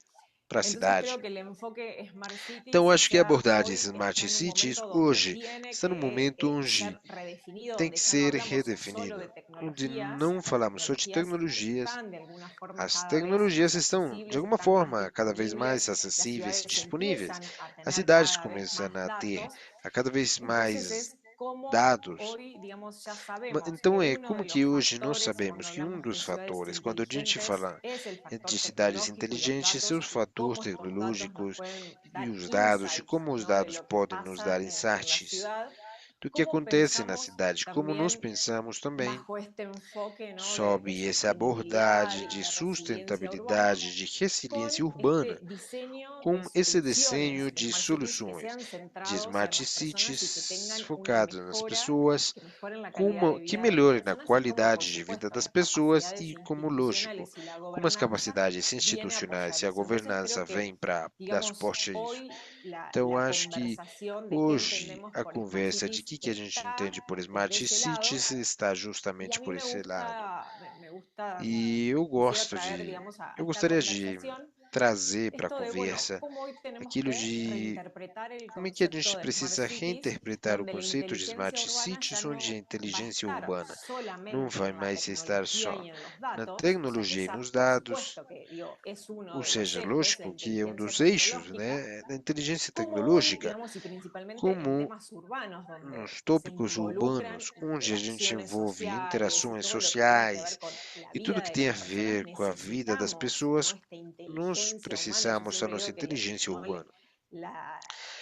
para a Entonces creo cidade. que el enfoque Smart Então, Cities, o acho que a sea, abordagem hoy Smart está en un Cities momento donde hoje tiene está no que momento onde ser redefinido, tem donde que ya no ser hablamos solo de redefinido, onde tecnologías, não las falamos só de tecnologías tecnologias. están de alguna forma As cada vez tecnologias más estão, de accesibles, alguma están más forma, cada vez disponibles, mais las acessíveis e ciudades disponíveis. empiezan a As tener cidades cada vez começam más a ter datos. a cada vez Entonces mais es como dados. hoy, digamos, ya sabemos Então que é uno como de los que hoje nós factores cuando sabemos que um hablamos de dos ciudades fatores, quando a gente inteligentes, fala es el factor de cidades tecnológico y los inteligentes, são datos os y fatores cómo estos datos nos tecnológicos pueden e dar os dados, e insights, como os ¿no? De dados lo que podem nos dar pasa en la insights ciudad, do que cómo acontece na pensamos cidade, como nós también pensamos também bajo este enfoque, ¿no? de sob essa sostenibilidad abordagem y de de resiliencia urbana, sustentabilidade, de con resiliência urbana, este diseño de com esse soluciones desenho de de Smart Cities que soluções sean de centrados en smart las personas y que cities tengan una focadas nas mejora, pessoas, que mejoren la com calidad de que vida de las melhore na personas y como, por qualidade de vida supuesto, das las pessoas capacidades e, como lógico, institucionales y la como as gobernanza capacidades viene a institucionais apoyar e a eso. Entonces governança creo que, vêm para dar digamos, suporte a isso. hoy Então, la acho que conversación de qué hoje entendemos a por Smart conversa de Cities que a gente está entende por desde smart ese lado. cities está Y a justamente mí por esse lado. me gusta, E eu quisiera gosto traer, de, digamos, a eu esta gostaria de conversación trazer para a esto de, bueno, conversa cómo hoy tenemos aquilo que de reinterpretar el como é que a concepto gente de Smart precisa Cities, reinterpretar o donde la conceito de inteligencia Smart urbana ya Cities, onde a no va a inteligência estar urbana não solamente vai en la mais estar tecnología só y en los na datos, o sea que tecnologia e esa, nos por dados, supuesto que digo, es uno ou de los seja, ejes, la lógico que é um inteligencia dos eixos, tecnológica, né, da inteligência como hoy, tecnológica, digamos, y principalmente en como temas urbanos, donde nos se tópicos involucran urbanos, onde a gente interacciones envolve sociales y interações todo lo que tiene que sociais ver con la e tudo vida que de tem las a personas, ver com a vida das necesitamos, ¿no? pessoas, Esta nós inteligencia humana. Yo precisamos da siempre nossa digo que, inteligência ¿no? urbana.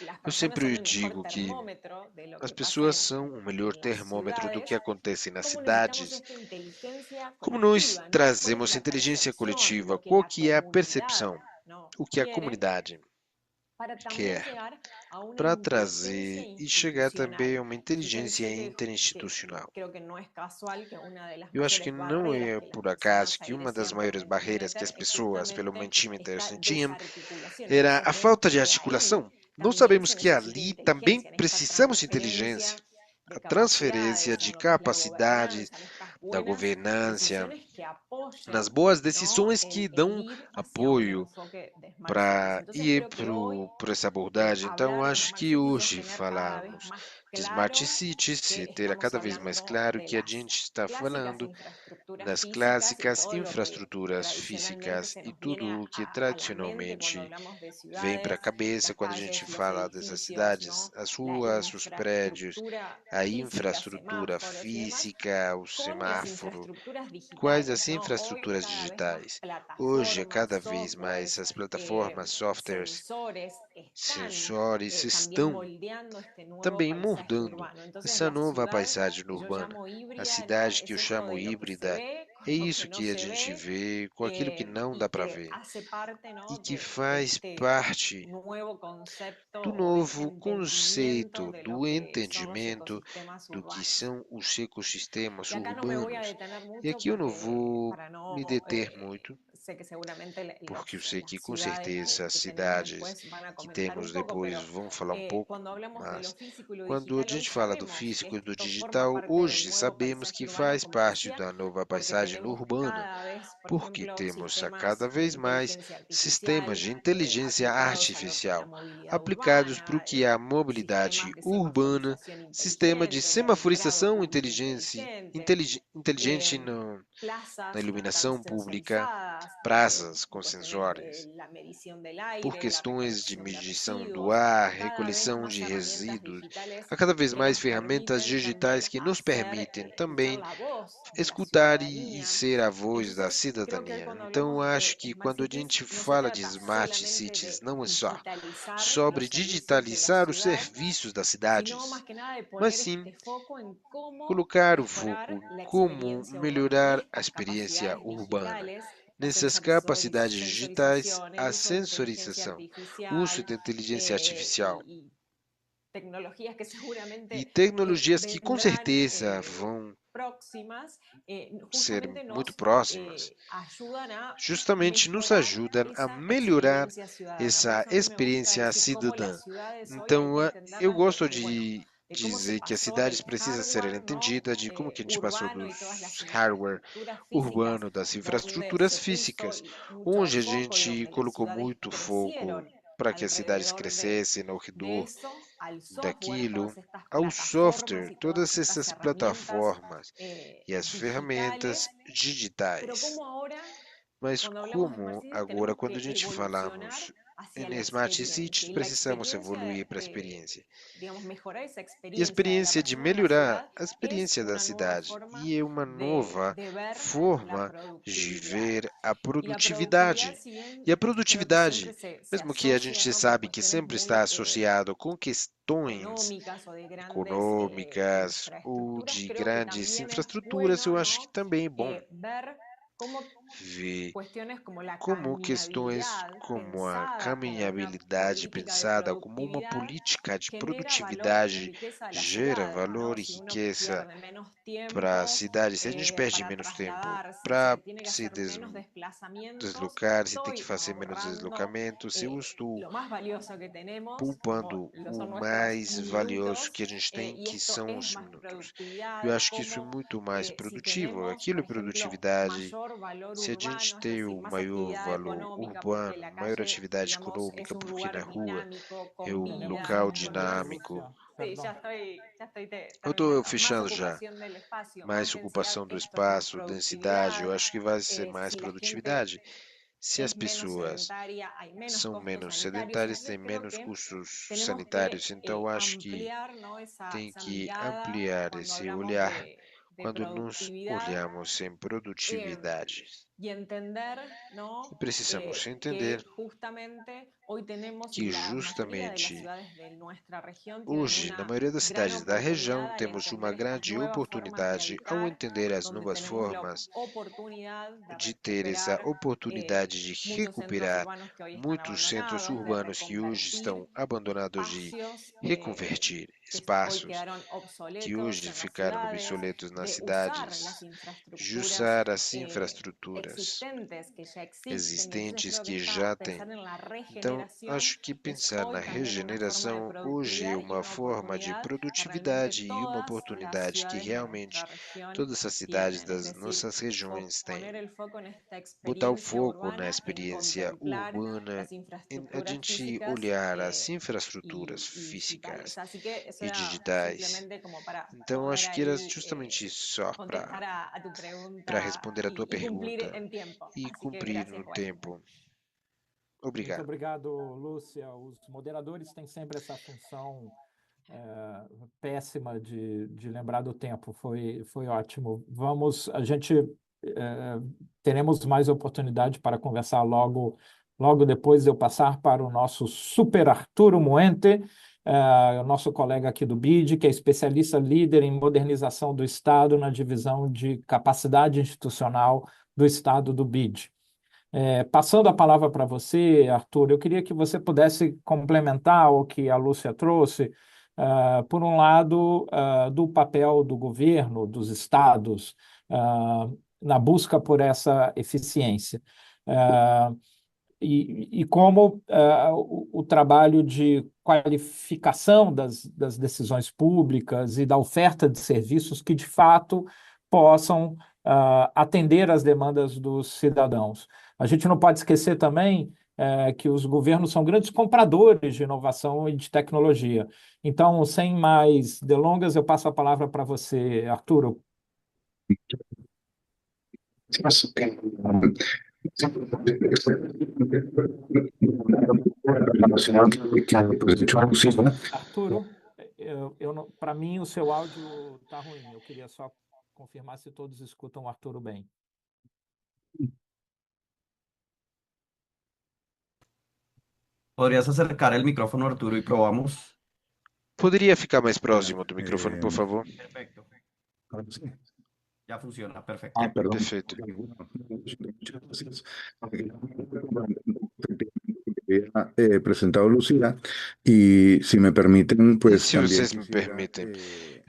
Las Eu personas son sempre el mejor digo que termómetro de lo as que pasa pessoas são o melhor en las termômetro do que ciudades. acontece nas ¿Cómo necesitamos cidades. esta inteligencia Como nós colectiva, ¿no? ¿Cuál es trazemos la inteligência percepción, coletiva? lo que Qual la que é a comunidad, percepção? ¿no? O que a quiere comunidade para también quer? llegar a una Para inteligencia trazer e chegar também institucional? a uma Yo siempre inteligência sé que interinstitucional. creo que no es casual que una de las Eu acho que mayores não barreras é que las por acaso personas que aire uma das sienten maiores en barreiras que as Manhattan es pessoas, pelo justamente mantímetro, esta sentiam desarticulación. era Entonces a vemos falta de que ahí articulação. Nós también sabemos se que necesita ali também inteligencia, en esta precisamos de inteligência. transferencia de A transferência capacidades de en lo que es la capacidade gobernanza, en estas da buenas governança, decisiones que nas apoyen, boas ¿no? decisões que el dão ir hacia un apoio enfoque de Smart Cities. para Entonces ir creo que hoy por essa abordagem. Então, hablar de acho Smart que Cities es hoje tener cada vez falarmos más de Smart claro Cities e que ter a estamos cada vez mais hablando claro de que a las gente está clásicas falando infraestructuras das físicas y clássicas todo lo que infraestruturas tradicionalmente físicas se e nos viene tudo o que a la mente cuando tradicionalmente hablamos de vem para a ciudades, cabeça las quando a gente calles, los fala dessas edificios, cidades, ¿no? as La ruas, os prédios, infraestructura a física, infraestrutura semáforos y demás, física, o con las semáforo. infraestructuras Quais digitales, as ¿no? Hoy infraestruturas cada vez más digitais? Hoje, plataformas, cada vez mais, softwares, as plataformas, softwares, sensores están sensores también estão moldeando este nuevo também paisaje mudando urbano. Entonces, essa la nova ciudad paisagem que yo urbana. llamo A híbrida, ¿no? cidade que Es eu esto chamo de lo que se híbrida ve é con lo que isso no que a se gente ve, vê com aquilo que não dá y para que ver hace parte, e ¿no? que de faz este parte nuevo concepto do o de novo este entendimiento conceito de lo do que son los entendimento ecosistemas do que urbanos. são os ecossistemas Y acá no me voy a urbanos. detener E mucho aqui eu não porque vou para me no, deter muito, sé que seguramente porque eu sei las que com ciudades certeza as que tenemos cidades después van a que comentar un temos poco, depois pero vão falar um pouco, cuando hablamos de lo mas físico y lo quando a digital, hoy gente fala do sabemos que físico e do esto forma digital, parte del hoje nuevo sabemos paisaje que urbano, faz como parte decía, da nova porque paisagem tenemos urbana, cada vez, por porque ejemplo, temos a sistemas cada de vez mais inteligencia sistemas artificial de inteligência aplicados a lo que es la artificial movilidad aplicados para o urbana, que é a mobilidade sistemas de urbana, semaforización sistema de inteligente, de alumbrado semaforização público inteligente, inteligente na plazas que están iluminação pública, sensorizadas praças por com cuestiones de sensores, la medición del por aire, la questões de recolección de medição do residuos, ar, cada vez recolhição más de herramientas resíduos, digitales há cada vez que mais nos ferramentas permiten digitais también que nos hacer, permitem escuchar também la voz de la escutar e ciudadanía. ser a voz da Entonces, creo que hoy cidadania. cuando Então, hablamos acho de que Smart quando a Cities gente no se fala de trata smart solamente cities, de não é só digitalizar sobre los servicios de la digitalizar os ciudad, serviços das sino cidades, más que nada de mas poner sim este foco en cómo colocar o mejorar foco la como experiencia urbana, en melhorar a estas experiência capacidades urbana. digitales, la Nessas capacidades digitais, sensorización, el a uso de inteligencia sensorização, o uso artificial da inteligência artificial y tecnologías que e seguramente tecnologias que com vendrán certeza vão próximas, ser justamente muito nos próximas, ayudan a justamente nos mejorar ajudam a esa melhorar experiencia ciudadana. Por essa eso a mí me gusta experiência decir cómo cidadã. las ciudades hoy hay que Então, eu entenderlas gosto bueno, de de cómo se dizer que as pasó cidades del precisam ser hardware, ¿no? entendidas de como que a gente passou Urbano do y todas las hardware infraestructuras físicas, urbano, das donde infraestruturas se puso físicas, mucho onde a foco y gente donde las colocou ciudades muito foco crecieron para que as cidades alrededor crescessem ao de redor eso al software, daquilo, todas estas ao plataformas software, y todas todas estas essas herramientas plataformas e as ferramentas digitales, pero digitais. como ahora, Mas cuando hablamos de Smart como Cities, agora, tenemos quando a que gente evolucionar falamos hacia em la Smart experiencia Cities, y la precisamos experiencia evoluir para a experiência. digamos, mejorar esa E a experiencia de la experiência de persona en la melhorar ciudad a es experiência da una nueva cidade. forma E é uma nova de ver la forma de productividad. ver a Y la productividad, produtividade. si bien E a creo que siempre produtividade, se mesmo que a asocia, gente ¿no? Por sabe que cuestiones sempre está muy associado com questões económicas o de grandes econômicas ou infraestructuras, de creo que grandes también es infraestruturas, eu bueno, acho que ¿no? também é bom Ver cómo ver cuestiones como la como questões caminabilidad como a pensada como una caminhabilidade política de pensada como uma productividad política de genera valor y produtividade riqueza a las gera ciudades, valor ¿no? e Si uno riqueza pierde menos para a tiempo cidade, se a gente perde para menos tempo trasladarse, para si tiene que se hacer menos desplazamientos, deslocar, se tem que estoy fazer menos ahorrando deslocamentos, se eu estou lo más valioso que tenemos, como poupando lo o son nuestros mais valioso minutos, que a gente tem, y que esto são es os más minutos. Eu productividad, acho que isso é como muito mais si produtivo. tenemos, Aquilo por é ejemplo, produtividade. mayor Se a gente tem o maior valor urbano, maior atividade econômica, porque na rua é o Tenemos local un- dinâmico. Lúcia, Sí, perdón. ya estoy Eu estou terminando. Más fechando já. ocupación del espacio, Mais más densidad, ocupação do esto es más espaço, densidade, eu productividad. acho que vai ser mais Si la gente produtividade. Se as es menos pessoas sedentaria, hay menos são costos menos sanitarios. sedentárias, têm Entonces creo menos que custos tenemos sanitários, que então eu acho que ampliar, ¿no? tem Esa que mirada ampliar cuando esse hablamos olhar de quando nos productividad olhamos em produtividade. y entender, ¿no? E precisamos Que entender justamente hoy tenemos y que la mayoría de las justamente ciudades de nuestra región tienen hoje, na una maioria das gran cidades da região, oportunidad al temos uma entender estas grande nuevas formas de oportunidade ao habitar, entender as donde novas tenemos la formas oportunidad de de ter essa recuperar oportunidade de muchos centros recuperar urbanos que hoy están muitos centros abandonados, de urbanos que hoje reconvertir estão abandonados, de espacios reconvertir que hoy espaços quedaron que hoje obsoletos en las ficaram ciudades, obsoletos nas de usar cidades, las de infraestructuras usar as infraestruturas existentes que ya existen. Y entonces existentes creo que que já pensar têm. en la Então, regeneración acho que es pensar na hoy también una forma de regeneração hoje é productividad y uma una forma de oportunidad que realmente produtividade e uma todas las oportunidade que ciudades de realmente nuestra región todas as cidades tienen. Es das decir, nossas regiões têm. poner el foco en esta Botar o experiencia foco na urbana, en experiência contemplar urbana, las em a infraestructuras gente físicas olhar as infraestruturas y digitales. físicas Así que eso e era digitais. simplemente como para Então, poder acho que era ahí justamente só contestar a tu para pregunta responder a tua y cumplir pergunta en tiempo. e Así que cumprir gracias, no Washington. tempo. Muito Obrigado. obrigado, Lúcia. Os moderadores têm sempre essa função péssima de lembrar do tempo. Foi ótimo. A gente teremos mais oportunidade para conversar logo depois de eu passar para o nosso super Arturo Muente, o nosso colega aqui do BID, que é especialista líder em modernização do Estado na divisão de capacidade institucional do Estado do BID. Passando a palavra para você, Arthur, eu queria que você pudesse complementar o que a Lúcia trouxe, por um lado, do papel do governo, dos estados, na busca por essa eficiência. E como o trabalho de qualificação das decisões públicas e da oferta de serviços que, de fato, possam atender às demandas dos cidadãos. A gente não pode esquecer também que os governos são grandes compradores de inovação e de tecnologia. Então, sem mais delongas, eu passo a palavra para você, Arturo. Arturo, para mim o seu áudio está ruim. Eu queria só confirmar se todos escutam o Arturo bem. ¿Podrías acercar el micrófono, Arturo, y probamos? Poderia ficar mais próximo do microfone, por favor? Perfecto. Ya funciona, perfecto. Perdón. Perfeito. Muchas gracias. Presentado Lucía, y si me permiten, E pues se también vocês me quisiera, permitem,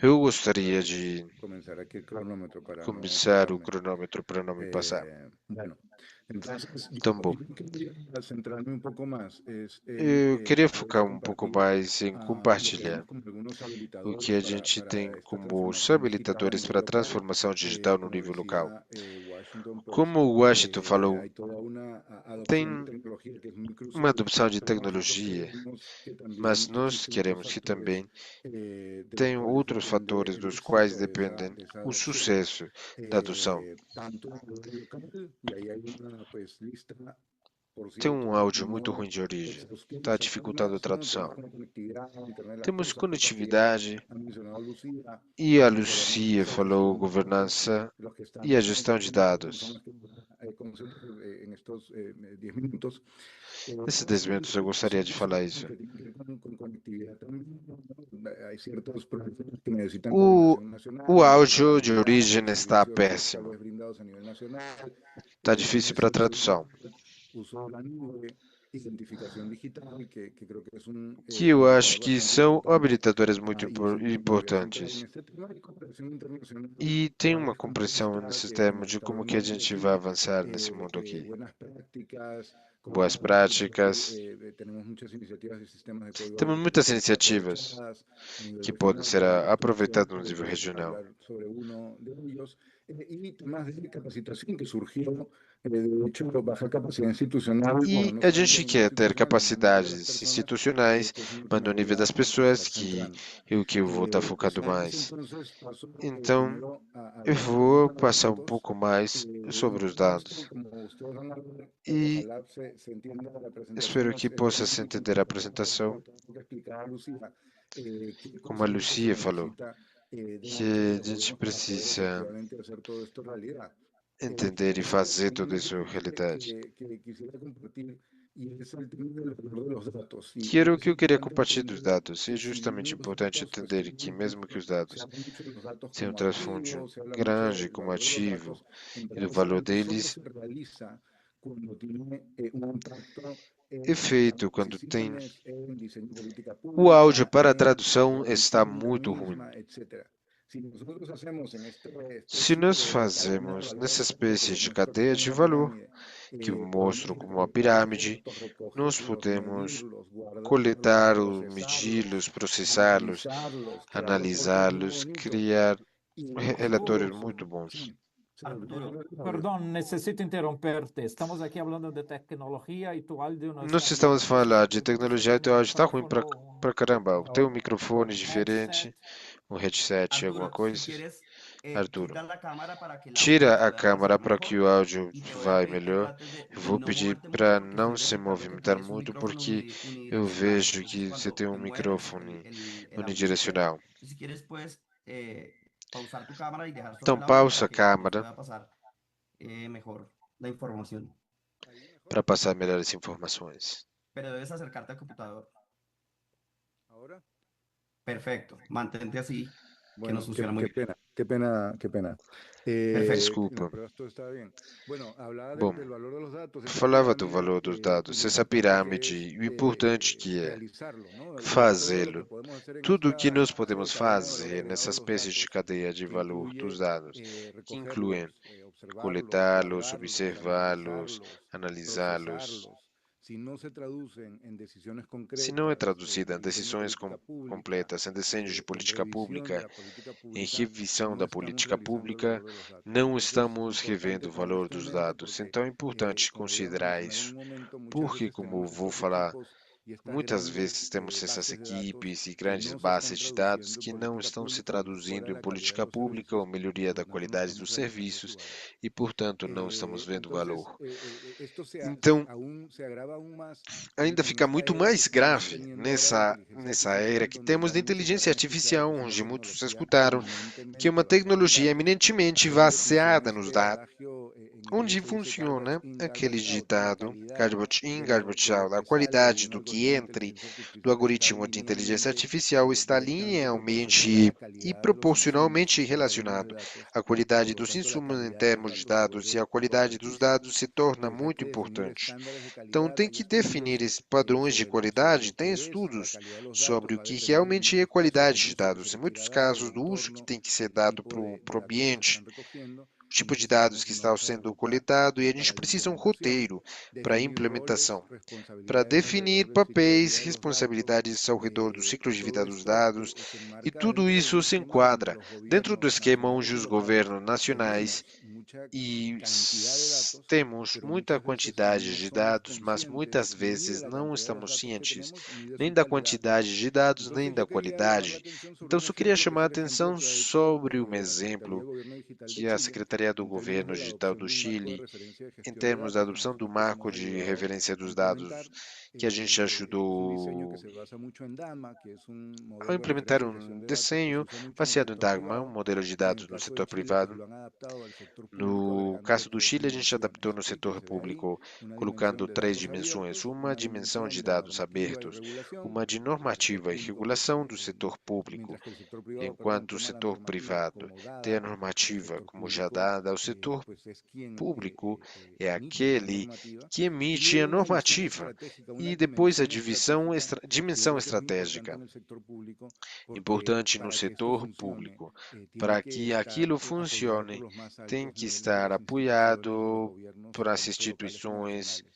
eu gostaria de comenzar aqui o cronômetro para começar o cronômetro para não me passar. Bueno, entonces, Então, bom, yo quería centrarme un poco más eu queria poder focar um pouco compartir mais em lo que compartilhar tenemos como algunos o habilitadores que a para gente tem esta como transformación habilitadores digital a para a nivel local. transformação digital no Como nível local. decía Washington, pues, Como o Washington falou, hay toda una tem adopción de tecnología que es muy uma crucial, adopção de pero nosotros tecnologia, queremos que también mas nós existen queremos otros que factores também de los tenham cuales outros depende fatores el dos quais éxito de dependem esa o adopción, sucesso da adoção. tanto a nivel local, y ahí hay una pues lista, por Tem cierto, áudio muito no ruim de origem, exhaustiva, está dificultando a tradução. con conectividad, Internet de las Temos cosas, conectividade ha mencionado Lucía, e a gobernanza, Lucia falou gestión, governança los que están e a gestão de son dados. las que conocer en estos 10 minutos. Nesses 10 minutos eu gostaria de falar isso. Que tiene que ver con conectividad también. Hay ciertos proyectos que necesitan O, coordinación nacional, o áudio de conectividad, origem está servicios péssimo. tal vez brindados a nivel nacional, Está difícil para a tradução. uso de la nube, identificação digital, que creo que es un Que eu acho que bastante são importante. habilitadores muito Y eso nos podría centrar importantes. en este tema de cooperación internacional, E tem uma cuáles compreensão están nesse como termo de Estados como que a gente vai membros, avançar nesse mundo aqui. buenas prácticas, boas práticas. Temos muitas iniciativas que podem ser aproveitadas no nível regional. E a gente quer ter capacidades institucionais, mas no nível das pessoas, que é o que eu vou estar focando mais. Então, eu vou passar um pouco mais sobre os dados. E espero que possa se entender a apresentação, como a Lucia falou, que a gente precisa entender e fazer tudo isso realidade. Que era o que eu queria compartilhar dos dados. É justamente importante entender que mesmo que os dados tenham um transfundo grande como ativo e do valor deles, é feito quando tem o áudio para a tradução está muito ruim. Se nós fazemos nessa espécie de cadeia de valor, que eu mostro como uma pirâmide, nós podemos coletar, medi-los, processá-los, analisá-los, criar relatórios muito bons. Arturo, Perdão, necessito interromper-te. Estamos aqui falando de tecnologia e tu áudio não Nós está estamos bem. falando de tecnologia e teu áudio está ruim Micrófono, pra caramba. O teu microfone headset. diferente, um headset, alguma Arturo, si coisa. quieres, Arturo, quita la cámara para que el audio tira a pueda câmera pasar para que mejor o áudio y te voy a vai pedir que melhor. trates Eu de vou no pedir moverte mucho para porque não estoy se detectando que movimentar tienes un muito micrófono porque eu unidireccional. vejo Entonces, que você cuando tem um te mueves, microfone el audio se pierde. unidirecional. Si quieres, puedes pausar tu cámara y dejar solo Então el audio pausa a para que nos câmera pueda pasar mejor la información. para passar melhores informações. Pero debes acercarte al computador. Ahora, Perfecto. Mantente así, que bueno, nos funciona muy qué bien. pena, qué pena, qué pena. Perfecto. Desculpa. Pero esto está bien. Bueno, hablaba Bom, del valor de los datos, esa falava do pirámide, valor dos dados, y lo essa importante que pirâmide, es e o importante que é realizarlo, ¿no? Todo lo que fazê-lo. podemos hacer en Tudo o que nós esta podemos cadena de valor fazer nessa alrededor de los espécie de datos, cadeia de que valor dos incluye dados, que incluem recogerlos, observarlos, coletá-los, guardarlos, observá-los, analizarlos, analisá-los. procesarlos. Si no se traducen en decisiones Se não é concretas, traduzida em en diseño de decisões política pública, completas, em desenhos de en política revisión de pública, la política em pública, revisão no da estamos política realizando el pública, valor de los datos. não Entonces, estamos importante revendo o tener valor esto en dos mente dados. porque, Então é importante como lo íbamos a considerar mencionar en isso, un momento, muchas porque, veces como tenemos vou estos falar, equipos y estas muitas vezes grandes temos essas bases de datos equipes e que grandes no se están bases de dados traduciendo en que não política estão se pública o mejora traduzindo de em la calidad de política los pública ou servicios melhoria y da pues no qualidade estamos dos realizando su serviços valor. e, portanto, não estamos vendo Entonces, valor. esto Então, se agrava aún más ainda en fica esta muito era que mais estamos grave teniendo ahora de inteligencia nessa era artificial, que donde temos de realmente la inteligência red artificial artificial, es una onde muitos tecnología escutaram que é uma eminentemente basada en tecnologia datos, eminentemente donde funciona baseada nos este dados, adagio en onde inglés se dice funciona garbage in, aquele garbage out, la ditado calidad garbage in, de garbage lo out, a que sale de qualidade un do que algoritmo de entre inteligencia do artificial está algoritmo de inteligência linealmente artificial está directamente proporcional a linealmente la e calidad de los insumos proporcionalmente en términos de relacionado datos à y qualidade por lo dos tanto la insumos em calidad de los termos de datos se dados e vuelve a qualidade dos importantísima. dados se torna Entonces hay muito que definir importante. estándares de Então calidad, tem hay que estudios definir esses padrões de sobre qualidade, lo tem que es la estudos calidad de los datos, sobre o va a que depender en realmente é muchos casos qualidade del de uso que dados. se Em le muitos quiera dar, del casos, do uso que entorno, tem que ser del dado tipo de para o datos que se ambiente, están recogiendo o y tipo de dados necesitamos que una está hoja de sendo ruta coletado, e a para gente la precisa um implementación, roteiro para a definir roles, implementação, para responsabilidades definir alrededor del ciclo de papéis, vida de los datos, responsabilidades ao redor do ciclo y de vida todo dos esto dados, se e enmarca tudo dentro de un isso se esquema donde enquadra los dentro do gobiernos esquema onde nacionales y os locales governos nacionais tenemos mucha e cantidad de datos, temos pero muita muchas veces quantidade no de somos dados, mas conscientes muitas ni de vezes la não cantidad de los estamos datos que cientes tenemos ni de nem su da calidad. quantidade de dados, nem Entonces da yo quería llamar la qualidade. atención sobre Então, un só queria ejemplo, que es chamar a el ejemplo atenção que ha hecho sobre um la Secretaría de exemplo Gobierno Digital de que a Chile Secretaria do en términos Governo de la Digital adopción do de un marco de Chile, referencia de em gestión de termos da datos que adoção do nosotros marco hemos de ayudado referência a dos implementar. dados, que a gente Es un diseño que ajudou se basa mucho en DAMA, que es un a modelo de implementar referencia de gestión um de datos que se desenho usa mucho en el baseado em sector Dagma, um privado. modelo de En el dados no caso de setor Chile, pues privado. lo han adaptado al sector público, No agregándole caso do tres Chile, a gente dimensiones. adaptou no Y que setor se ve ahí público, una dimensión colocando de três datos dimensões: abiertos, uma una dimensão dimensión de de dados normativa y abertos, regulación uma de para el sector normativa e público, regulação do setor público, mientras que el sector privado, perdón, enquanto o toma la setor normativa privado como tem a dada y el normativa sector como já público dada, o setor pues es quien público é emite esa aquele normativa. que Y emite a luego una visión normativa estratégica, una e depois a dimensión estratégica que yo dimensão creo que es muy importante estratégica. en el sector público porque Importante no para que esto setor funcione público. tiene Para que que estar aquilo apoyado por funcione, los más tem altos que niveles de estar las instituciones, de los apoiado gobiernos, por as tanto locales como instituições nacionales.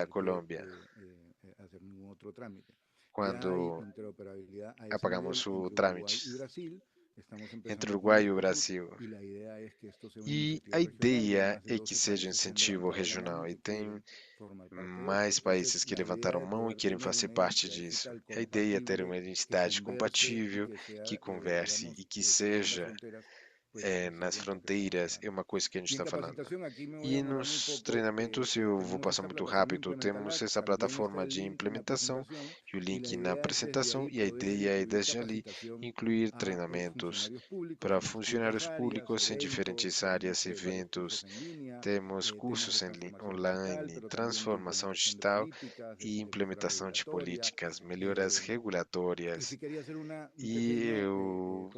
a Colombia hacer ningún otro trámite. Ya hay quando interoperabilidad a ese apagamos nivel o entre Uruguay y trâmite. Brasil, entre o Uruguai e o Brasil. E a ideia é que seja um incentivo regional, e tem mais países que levantaram mão e querem fazer parte disso. A ideia é ter uma identidade compatível, que converse e que seja nas fronteiras, é uma coisa que a gente está falando. E nos treinamentos, eu vou passar muito rápido, temos essa plataforma de implementação e o link na apresentação, e a ideia é desde ali incluir treinamentos para funcionários públicos em diferentes áreas, eventos, temos cursos online, transformação digital e implementação de políticas, melhoras regulatórias. E eu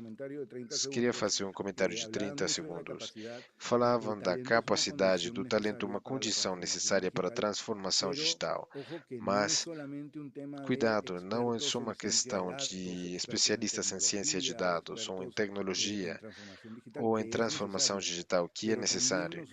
queria fazer um comentário de 30 segundos. Falavam da capacidade do talento, uma condição necessária para a transformação digital. Mas, cuidado, não é só uma questão de especialistas em ciência de dados ou em tecnologia ou em transformação digital que é necessário,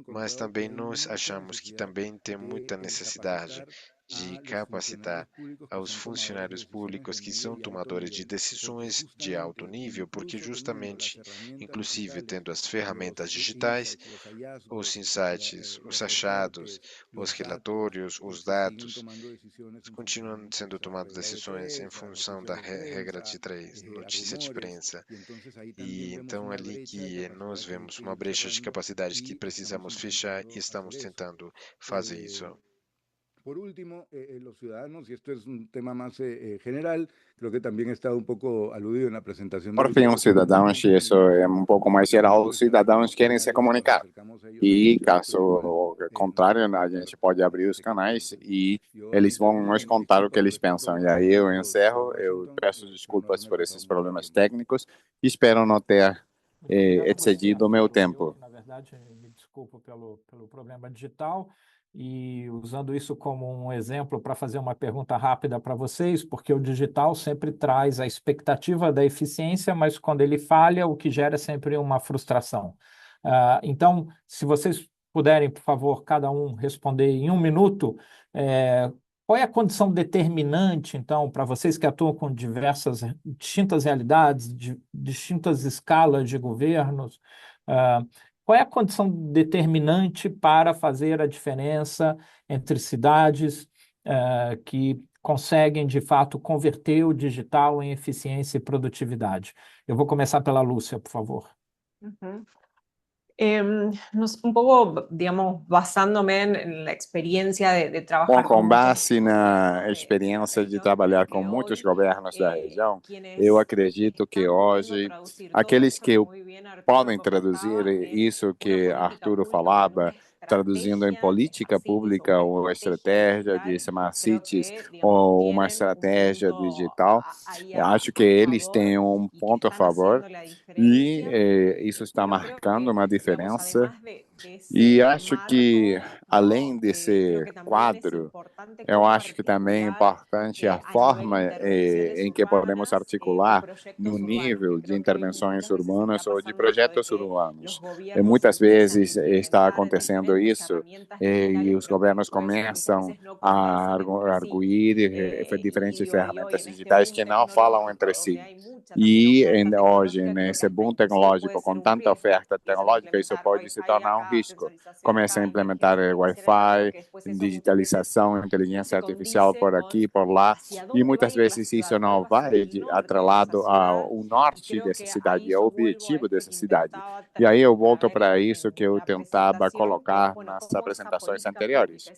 mas também nós achamos que também tem muita necessidade de capacitar aos funcionários públicos que são tomadores de decisões de alto nível, porque justamente, inclusive tendo as ferramentas digitais, os insights, os achados, os relatórios, os dados, continuam sendo tomadas decisões em função da regra de três, notícia de imprensa. E então ali que nós vemos uma brecha de capacidades que precisamos fechar e estamos tentando fazer isso. Por último, los ciudadanos, y esto es un tema más general, creo que también ha estado un poco aludido en la presentación de Por fim, os cidadãos, e isso é um pouco mais geral, os cidadãos querem se comunicar. E, caso contrário, a gente pode abrir os canais e eles vão nos contar o que eles pensam. E aí eu encerro, eu peço desculpas por esses problemas técnicos e espero não ter excedido o meu tempo. Na verdade, me desculpo pelo problema digital. E usando isso como um exemplo para fazer uma pergunta rápida para vocês, porque o digital sempre traz a expectativa da eficiência, mas quando ele falha, o que gera é sempre uma frustração. Então, se vocês puderem, por favor, cada um responder em 1 minuto, qual é a condição determinante, então, para vocês que atuam com distintas realidades, distintas escalas de governos, qual é a condição determinante para fazer a diferença entre cidades que conseguem, de fato, converter o digital em eficiência e produtividade? Eu vou começar pela Lúcia, por favor. Un poco, digamos, basándome en la experiencia de trabajar Bom, com con base na experiência de trabalhar com muitos governos da região, eu acredito que hoje aqueles que podem traduzir isso que Arturo falava, traduzindo em política pública ou estratégia de smart cities ou uma estratégia digital, acho que eles têm um ponto a favor e isso está marcando uma diferença. E acho que, além desse quadro, eu acho que também é importante a forma em que podemos articular no nível de intervenções urbanas ou de projetos urbanos. E muitas vezes está acontecendo isso e os governos começam a arguir diferentes ferramentas digitais que não falam entre si. E hoje, nesse boom tecnológico, com tanta oferta tecnológica, isso pode se tornar um risco. Começa a implementar Wi-Fi, digitalização, inteligência artificial por aqui e por lá, e muitas vezes isso não vai atrelado ao norte dessa cidade, ao objetivo dessa cidade. E aí eu volto para isso que eu tentava colocar nas apresentações anteriores.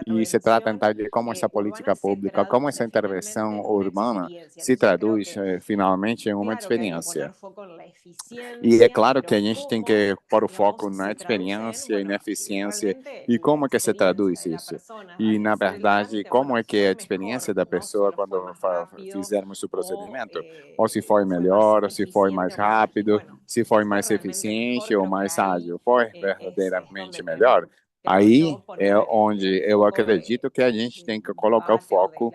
E se trata então de como essa política pública, como essa intervenção urbana se traduz finalmente em uma experiência. E é claro que a gente tem que pôr o foco na experiência e na eficiência e como é que se traduz isso. E, na verdade, como é que é a experiência da pessoa quando fizermos o procedimento? Ou se foi melhor, ou se foi mais rápido, se foi mais eficiente ou mais ágil. Foi verdadeiramente melhor? Aí é onde eu acredito que a gente tem que colocar o foco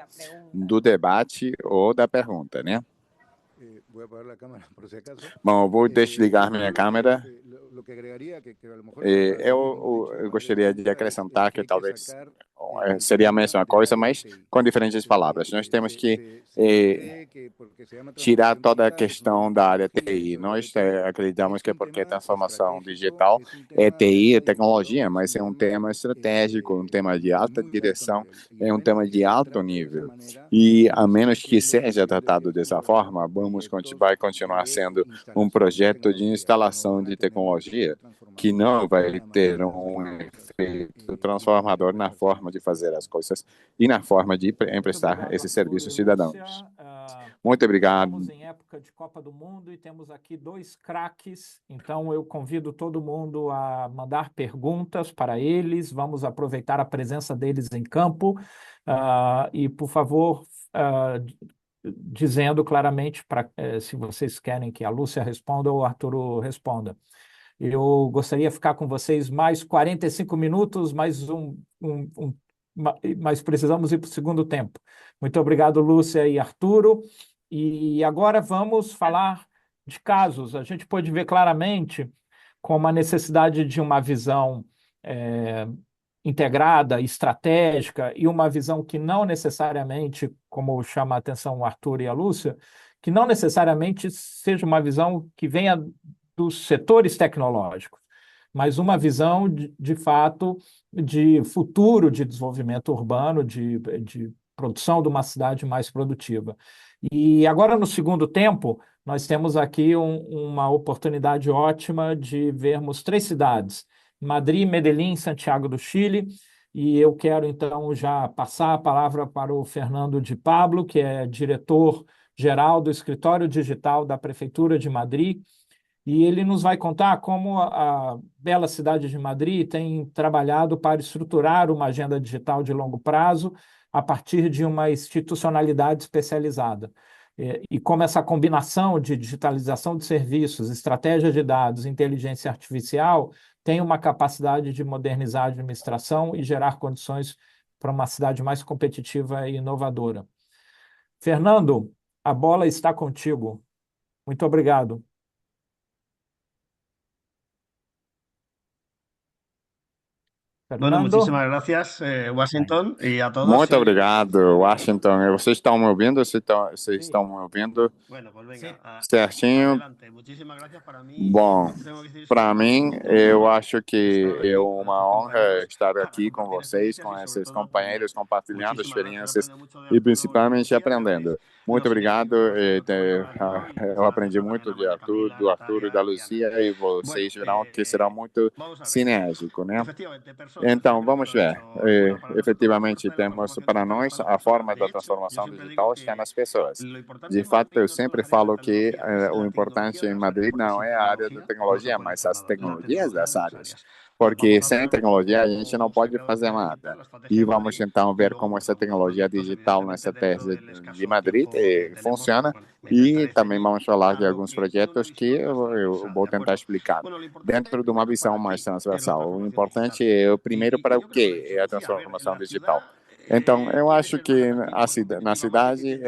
do debate ou da pergunta, né? Bom, eu vou desligar minha câmera. Eu gostaria de acrescentar que talvez seria a mesma coisa, mas com diferentes palavras. Nós temos que tirar toda a questão da área TI. Nós acreditamos que porque a transformação digital é TI, é tecnologia, mas é um tema estratégico, um tema de alta direção, é um tema de alto nível. E a menos que seja tratado dessa forma, vai continuar sendo um projeto de instalação de tecnologia que não vai ter um efeito transformador na forma de fazer as coisas e na forma de emprestar esses serviços cidadãos. Muito obrigado. Estamos em época de Copa do Mundo e temos aqui dois craques, então eu convido todo mundo a mandar perguntas para eles. Vamos aproveitar a presença deles em campo e, por favor, dizendo claramente se vocês querem que a Lúcia responda ou o Arturo responda. Eu gostaria de ficar com vocês mais 45 minutos, mas precisamos ir para o segundo tempo. Muito obrigado, Lúcia e Arturo. E agora vamos falar de casos. A gente pode ver claramente como a necessidade de uma visão integrada, estratégica, e uma visão que não necessariamente, como chama a atenção o Arthur e a Lúcia, que não necessariamente seja uma visão que venha dos setores tecnológicos, mas uma visão, de fato, de futuro de desenvolvimento urbano, de produção de uma cidade mais produtiva. E agora, no segundo tempo, nós temos aqui uma oportunidade ótima de vermos três cidades, Madrid, Medellín e Santiago do Chile, e eu quero, então, já passar a palavra para o Fernando de Pablo, que é diretor-geral do Escritório Digital da Prefeitura de Madrid, e ele nos vai contar como a bela cidade de Madrid tem trabalhado para estruturar uma agenda digital de longo prazo a partir de uma institucionalidade especializada. E como essa combinação de digitalização de serviços, estratégia de dados, inteligência artificial tem uma capacidade de modernizar a administração e gerar condições para uma cidade mais competitiva e inovadora. Fernando, a bola está contigo. Muito obrigado. Bueno, muchísimas gracias, Washington, y a todos. Muito obrigado, Washington. Vocês estão me ouvindo? Vocês estão me ouvindo? Bueno, pues venga, Certinho. adelante. Muchísimas gracias para mí. Bom, Tengo que decir para solo mim, un- eu acho que é uma honra estar aqui com vocês, com esses companheiros, compartilhando experiências e principalmente aprendendo. Muito obrigado. Eu aprendi muito do Arthur e da Lucia, e vocês verão que será muito Vamos a ver. sinérgico, né? Efectivamente, personas. Então, vamos ver. Efetivamente, temos para nós a forma da transformação digital está nas pessoas. De fato, eu sempre falo que o importante em Madrid não é a área da tecnologia, mas as tecnologias das áreas. Porque sem tecnologia a gente não pode fazer nada. E vamos então ver como essa tecnologia digital na estratégia de Madrid funciona. E também vamos falar de alguns projetos que eu vou tentar explicar dentro de uma visão mais transversal. O importante é, o primeiro, para o que é a transformação digital. Então, eu acho que na cidade,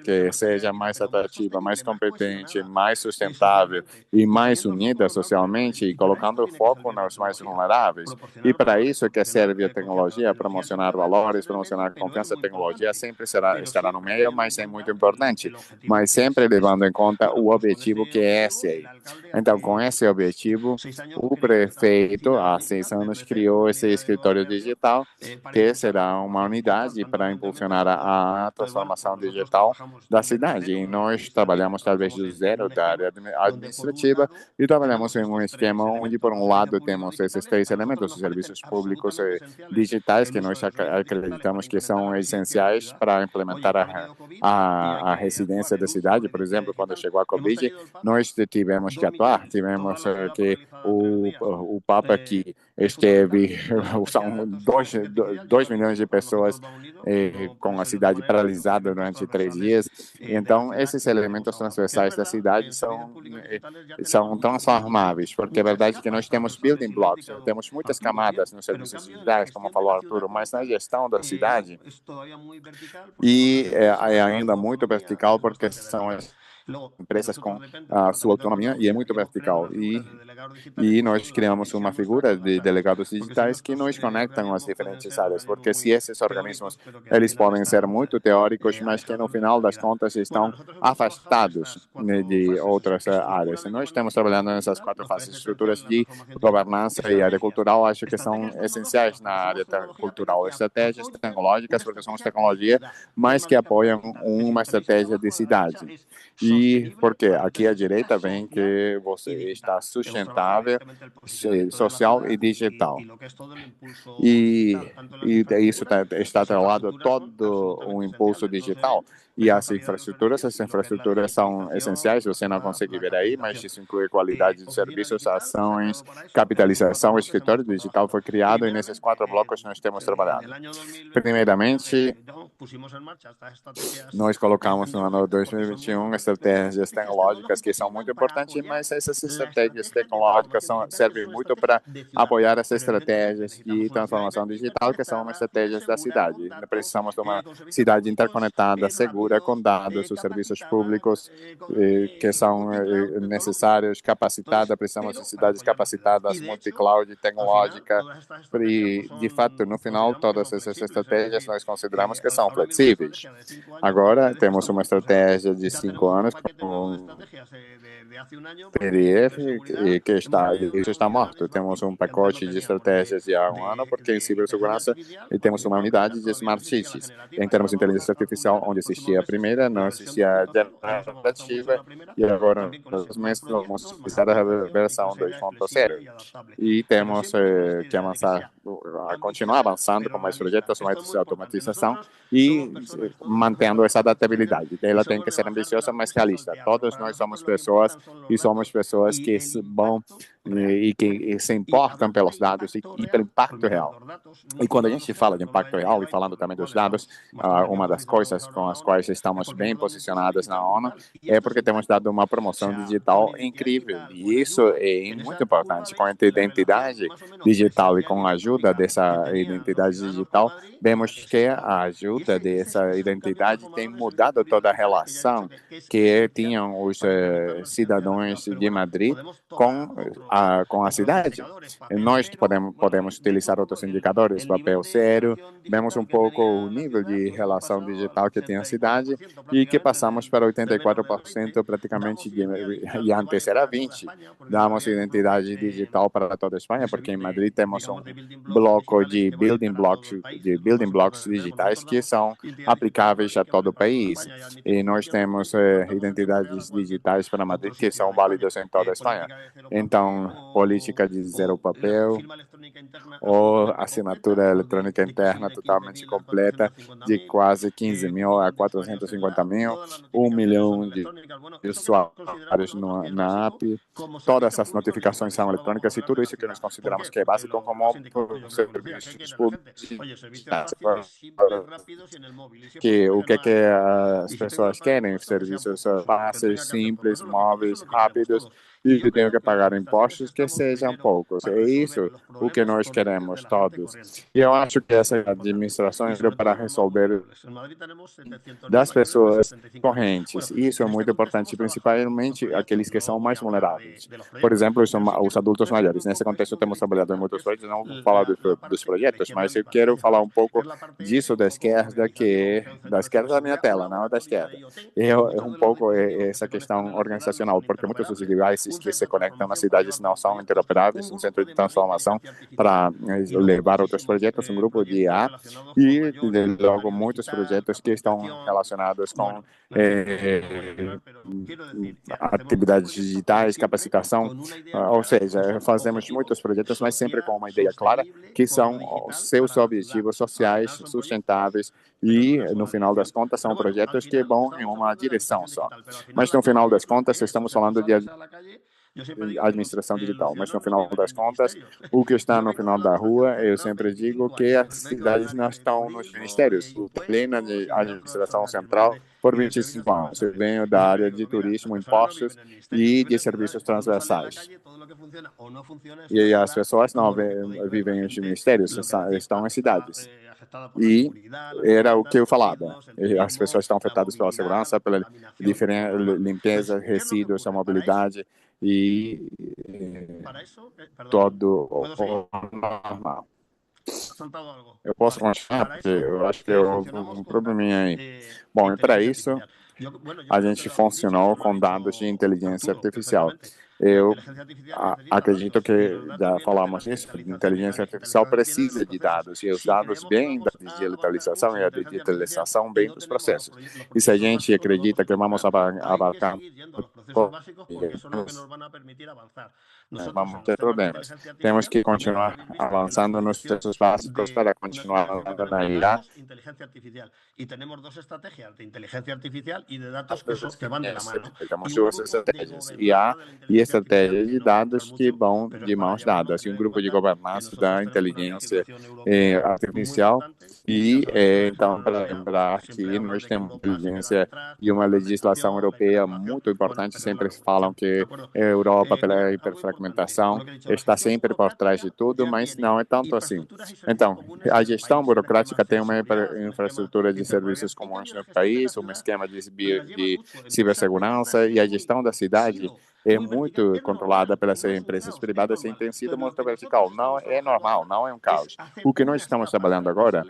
que seja mais atrativa, mais competente, mais sustentável e mais unida socialmente, e colocando foco nos mais vulneráveis. E para isso que serve a tecnologia, promocionar valores, promocionar confiança. A tecnologia sempre estará no meio, mas é muito importante. Mas sempre levando em conta o objetivo que é esse aí. Então, com esse objetivo, o prefeito, há 6 anos, criou esse escritório digital, que será uma unidade para impulsionar a transformação digital da cidade. E nós trabalhamos talvez do zero da área administrativa e trabalhamos em um esquema onde, por um lado, temos esses 3 elementos, os serviços públicos digitais, que nós acreditamos que são essenciais para implementar a residência da cidade. Por exemplo, quando chegou a Covid, nós tivemos que atuar, tivemos que o Papa que esteve, são 2 milhões de pessoas com a cidade paralisada durante 3 dias. Então, esses elementos transversais da cidade são transformáveis, porque é verdade que nós temos building blocks, temos muitas camadas nos serviços digitais, como falou Arturo, mas na gestão da cidade, e é ainda muito vertical, porque são empresas com a sua autonomia e é muito vertical. E nós criamos uma figura de delegados digitais que nos conectam às diferentes áreas, porque se esses organismos, eles podem ser muito teóricos, mas que no final das contas estão afastados, né, de outras áreas. Nós estamos trabalhando nessas 4 fases: estruturas de governança e área cultural, acho que são essenciais na área cultural. Estratégias tecnológicas, porque somos tecnologia, mas que apoiam uma estratégia de cidade. E porque aqui à direita vem que você está sustentável, social e digital. E isso está atrelado a todo o impulso digital. E essas infraestruturas são essenciais, você não consegue ver aí, mas isso inclui qualidade de serviços, ações, capitalização. O escritório digital foi criado e nesses 4 blocos nós temos trabalhado. Primeiramente, nós colocamos no ano 2021 estratégias tecnológicas que são muito importantes, mas essas estratégias tecnológicas servem muito para apoiar essas estratégias de transformação digital, que são estratégias da cidade. Precisamos de uma cidade interconectada, segura, com dados, os serviços públicos que são necessários, capacitada, precisamos de cidades capacitadas, multi-cloud, tecnológica, e, de fato, no final, todas essas estratégias nós consideramos que são flexíveis. Agora, temos uma estratégia de 5 anos com um PDF isso está morto. Temos um pacote de estratégias de há 1 ano, porque em cibersegurança temos uma unidade de Smart Cities. Em termos de inteligência artificial, onde existia a primeira, não existia a generativa, e agora nós vamos utilizar a versão 2.0. E temos que avançar, continuar avançando com mais projetos, mais automatização e mantendo essa adaptabilidade. Ela tem que ser ambiciosa, mas realista. Todos nós somos pessoas e somos pessoas que vão e que se importam pelos dados e pelo impacto real. E quando a gente fala de impacto real e falando também dos dados, uma das coisas com as quais estamos bem posicionados na ONU é porque temos dado uma promoção digital incrível. E isso é muito importante. Com a identidade digital e com a ajuda dessa identidade digital, vemos que a ajuda dessa identidade tem mudado toda a relação que tinham os cidadãos de Madrid com a cidade. Nós podemos utilizar outros indicadores, papel zero, vemos um pouco o nível de relação digital que tem a cidade e que passamos para 84% praticamente, e antes era 20%. Damos identidade digital para toda a Espanha, porque em Madrid temos um bloco de building blocks digitais que são aplicáveis a todo o país. E nós temos identidades digitais para Madrid que são válidas em toda a Espanha. Então, política de zero papel ou assinatura eletrônica interna totalmente completa de quase 15 mil a 450 mil, 1 milhão de usuários na app. Todas essas notificações são eletrônicas e tudo isso que nós consideramos que é básico como serviços públicos. O que as pessoas querem? Serviços fáceis, simples, móveis, rápidos, e que tenham que pagar impostos que sejam poucos. É isso o que nós queremos todos. E eu acho que essa administração é para resolver das pessoas correntes. Isso é muito importante, principalmente aqueles que são mais vulneráveis. Por exemplo, os adultos maiores. Nesse contexto, temos trabalhado em muitos projetos. Não vou falar dos projetos, mas eu quero falar um pouco disso da esquerda da minha tela, não da esquerda. É um pouco essa questão organizacional, porque muitos dos devices que se conectam nas cidades não são interoperáveis, um centro de transformação para levar outros projetos, um grupo de IA, e logo muitos projetos que estão relacionados com atividades digitais, capacitação, ou seja, fazemos muitos projetos, mas sempre com uma ideia clara, que são seus objetivos sociais, sustentáveis, e no final das contas são projetos que vão em uma direção só. Mas no final das contas estamos falando de administração digital, mas no final das contas, o que está no final da rua, eu sempre digo que as cidades não estão nos ministérios. Eu plena de administração central por 25 anos. Eu venho da área de turismo, impostos e de serviços transversais. E as pessoas não vivem nos ministérios, estão em cidades. E era o que eu falava. As pessoas estão afetadas pela segurança, pela limpeza, resíduos, a mobilidade e todo o normal. Eu posso continuar, porque eu acho que houve um probleminha aí. Bom, e para isso, a gente funcionou com dados de inteligência artificial. Eu acredito que já falamos nisso, a inteligência artificial precisa de dados, e os dados vêm da digitalização, e a digitalização vem dos processos. E se a gente acredita que vamos abarcar, vamos ter problemas. Temos que continuar avançando nos processos básicos para continuar avançando na IA. Y tenemos dos estrategias de inteligencia artificial y de datos que van de la mano. Temos duas estratégias, IA e estratégia de dados que vão de mãos dadas, e um grupo de governança da inteligência artificial. E então, para lembrar que nós temos inteligência e uma legislação europeia muito importante. Sempre falam que a Europa, pela hiperfragmentação, está sempre por trás de tudo, mas não é tanto assim. Então, a gestão burocrática tem uma infraestrutura de serviços comuns no país, um esquema de cibersegurança, e a gestão da cidade é muito controlada pelas empresas privadas e tem sido muito vertical. Não é normal, não é um caos. O que nós estamos trabalhando agora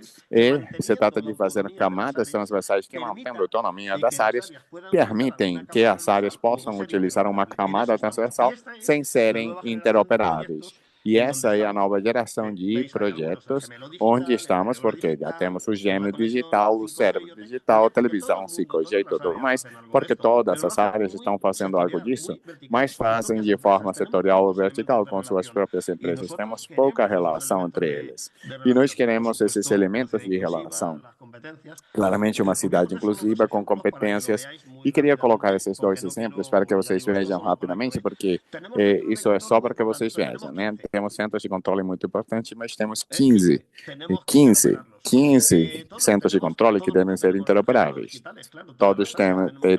se trata de fazer camadas transversais que, mantendo a autonomia das áreas, permitem que as áreas possam utilizar uma camada transversal sem serem interoperáveis. E essa é a nova geração de projetos onde estamos, porque já temos o gêmeo digital, o cérebro digital, a televisão 5G e tudo mais, porque todas as áreas estão fazendo algo disso, mas fazem de forma setorial ou vertical com suas próprias empresas. Temos pouca relação entre eles. E nós queremos esses elementos de relação. Claramente uma cidade inclusiva, com competências. E queria colocar esses dois exemplos para que vocês vejam rapidamente, porque isso é só para que vocês vejam, né? Temos centros de controle muito importantes, mas temos 15 centros de controle que devem ser interoperáveis. Todos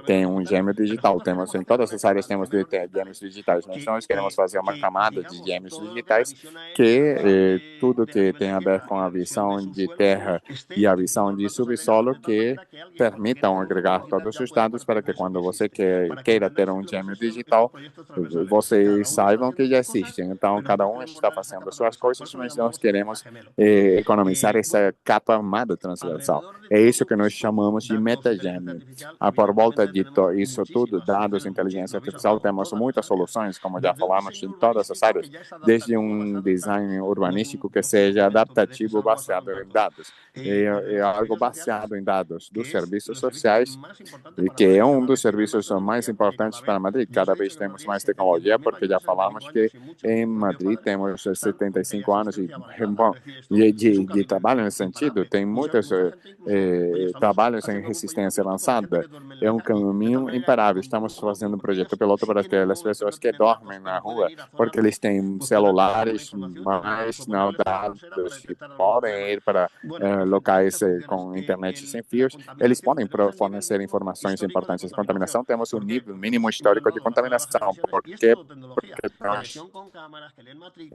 têm um gêmeo digital. Temos, em todas as áreas temos gêmeos digitais. Nós queremos fazer uma camada de gêmeos digitais que tudo que tem a ver com a visão de terra e a visão de subsolo, que permitam agregar todos os dados para que quando você queira ter um gêmeo digital, vocês saibam que já existem. Então, cada um está fazendo suas coisas, mas nós queremos economizar essa camada transversal. É isso que nós chamamos de metagêmeo. Por volta de isso tudo, dados, inteligência artificial, temos muitas soluções, como já falamos, em todas as áreas, desde um design urbanístico que seja adaptativo baseado em dados. É algo baseado em dados dos serviços sociais, e que é um dos serviços mais importantes para Madrid. Cada vez temos mais tecnologia, porque já falamos que em Madrid temos 75 anos de trabalho nesse sentido. Tem muitos trabalhos em resistência avançada. É um caminho imparável. Estamos fazendo um projeto piloto para aquelas pessoas que dormem na rua, porque eles têm celulares, mas não dados, que podem ir para locais com internet sem fios. Eles podem fornecer informações importantes de contaminação. Temos um nível mínimo histórico de contaminação, porque nós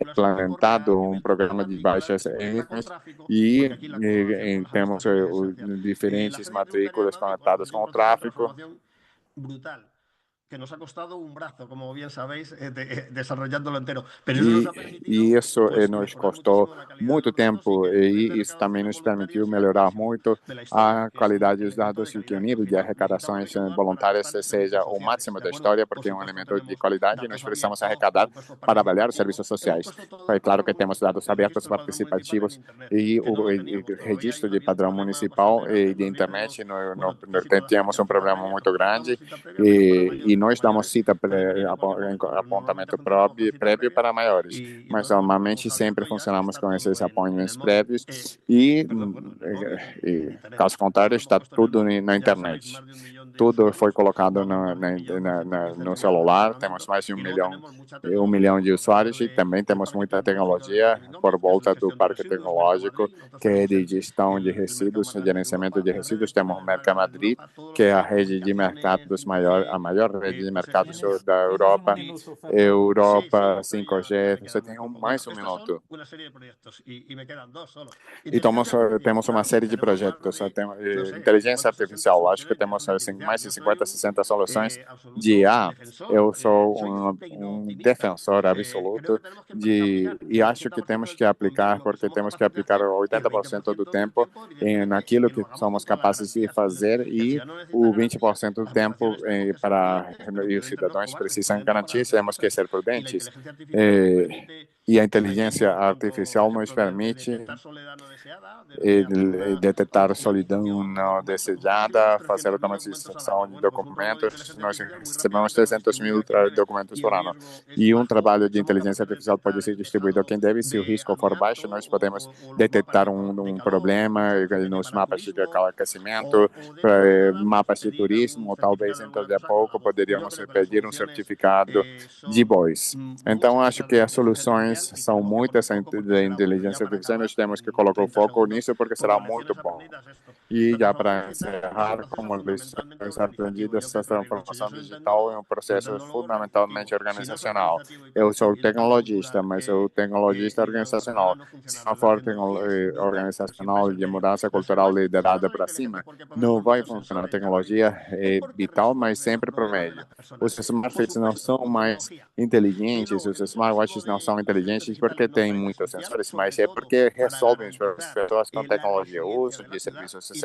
implementado um programa de baixas emissões e temos diferentes matrículas conectadas com o tráfego. Que nos ha costado un brazo, como bien sabéis, desarrollándolo entero. Pero eso nos ha permitido, e isso nos custou muito tempo, e isso também nos permitiu melhorar muito a qualidade dos dados, e que o nível de arrecadações voluntárias seja o máximo da história, porque é um elemento de qualidade e nós precisamos arrecadar para avaliar os serviços sociais. É claro que temos dados abertos, participativos, e o registro de padrão municipal e de internet, tínhamos um problema muito grande, e nós damos cita apontamento prévio para maiores, mas normalmente sempre funcionamos com esses apontamentos prévios, e caso contrário está tudo na internet. tudo foi colocado no celular. Temos mais de 1 milhão de usuários e também temos muita tecnologia por volta do parque tecnológico, que é de gestão de resíduos, gerenciamento de resíduos. Temos o Mercamadrid, que é a rede de mercados a maior rede de mercados da Europa. Europa 5G. Você tem mais um minuto. E temos uma série de projetos. Inteligência artificial. Acho que temos assim, mais de 50, 60 soluções de IA. Eu sou um defensor absoluto e acho que temos que aplicar, porque temos que aplicar 80% do tempo naquilo que somos capazes de fazer e o 20% do tempo para os cidadãos precisam garantir, temos que ser prudentes. E a inteligência artificial nos permite detectar solidão não desejada, fazer automatização de documentos. Nós recebemos 300 mil documentos por ano. E um trabalho de inteligência artificial pode ser distribuído a quem deve. Se o risco for baixo, nós podemos detectar um problema nos mapas de aquecimento, mapas de turismo, ou talvez dentro de pouco poderíamos pedir um certificado de voz. Então, acho que as soluções são muitas de inteligência artificial. Nós temos que colocar o foco nisso porque será muito bom. E já para encerrar, como lições aprendidas, essa transformação digital é um processo fundamentalmente organizacional. Eu sou tecnologista, mas sou tecnologista organizacional. Se não for organizacional de mudança cultural liderada para cima, não vai funcionar. A tecnologia é vital, mas sempre por meio. Os smartphones não são mais inteligentes, os smartwatches não são inteligentes porque têm muitos sensores, mas é porque resolvem as pessoas com tecnologia. O uso de serviços essenciais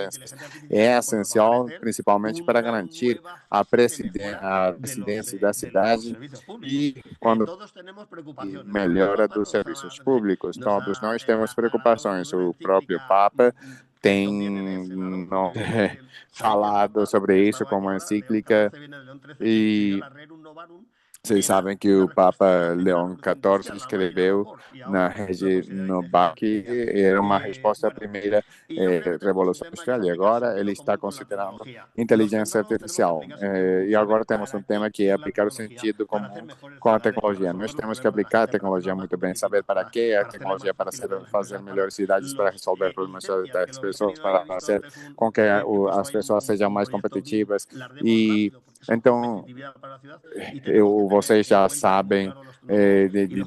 é essencial, principalmente para garantir a residência da cidade e quando melhora dos serviços públicos. Todos nós temos preocupações. O próprio Papa tem falado sobre isso como encíclica e vocês sabem que o Papa Leão XIV escreveu na Rede Novak que era uma resposta à primeira Revolução Industrial e agora ele está considerando inteligência artificial. E agora temos um tema que é aplicar o sentido comum com a tecnologia. Nós temos que aplicar a tecnologia muito bem, saber para que a tecnologia para fazer melhores cidades, para resolver problemas das pessoas, para fazer com que as pessoas sejam mais competitivas. E então, vocês já sabem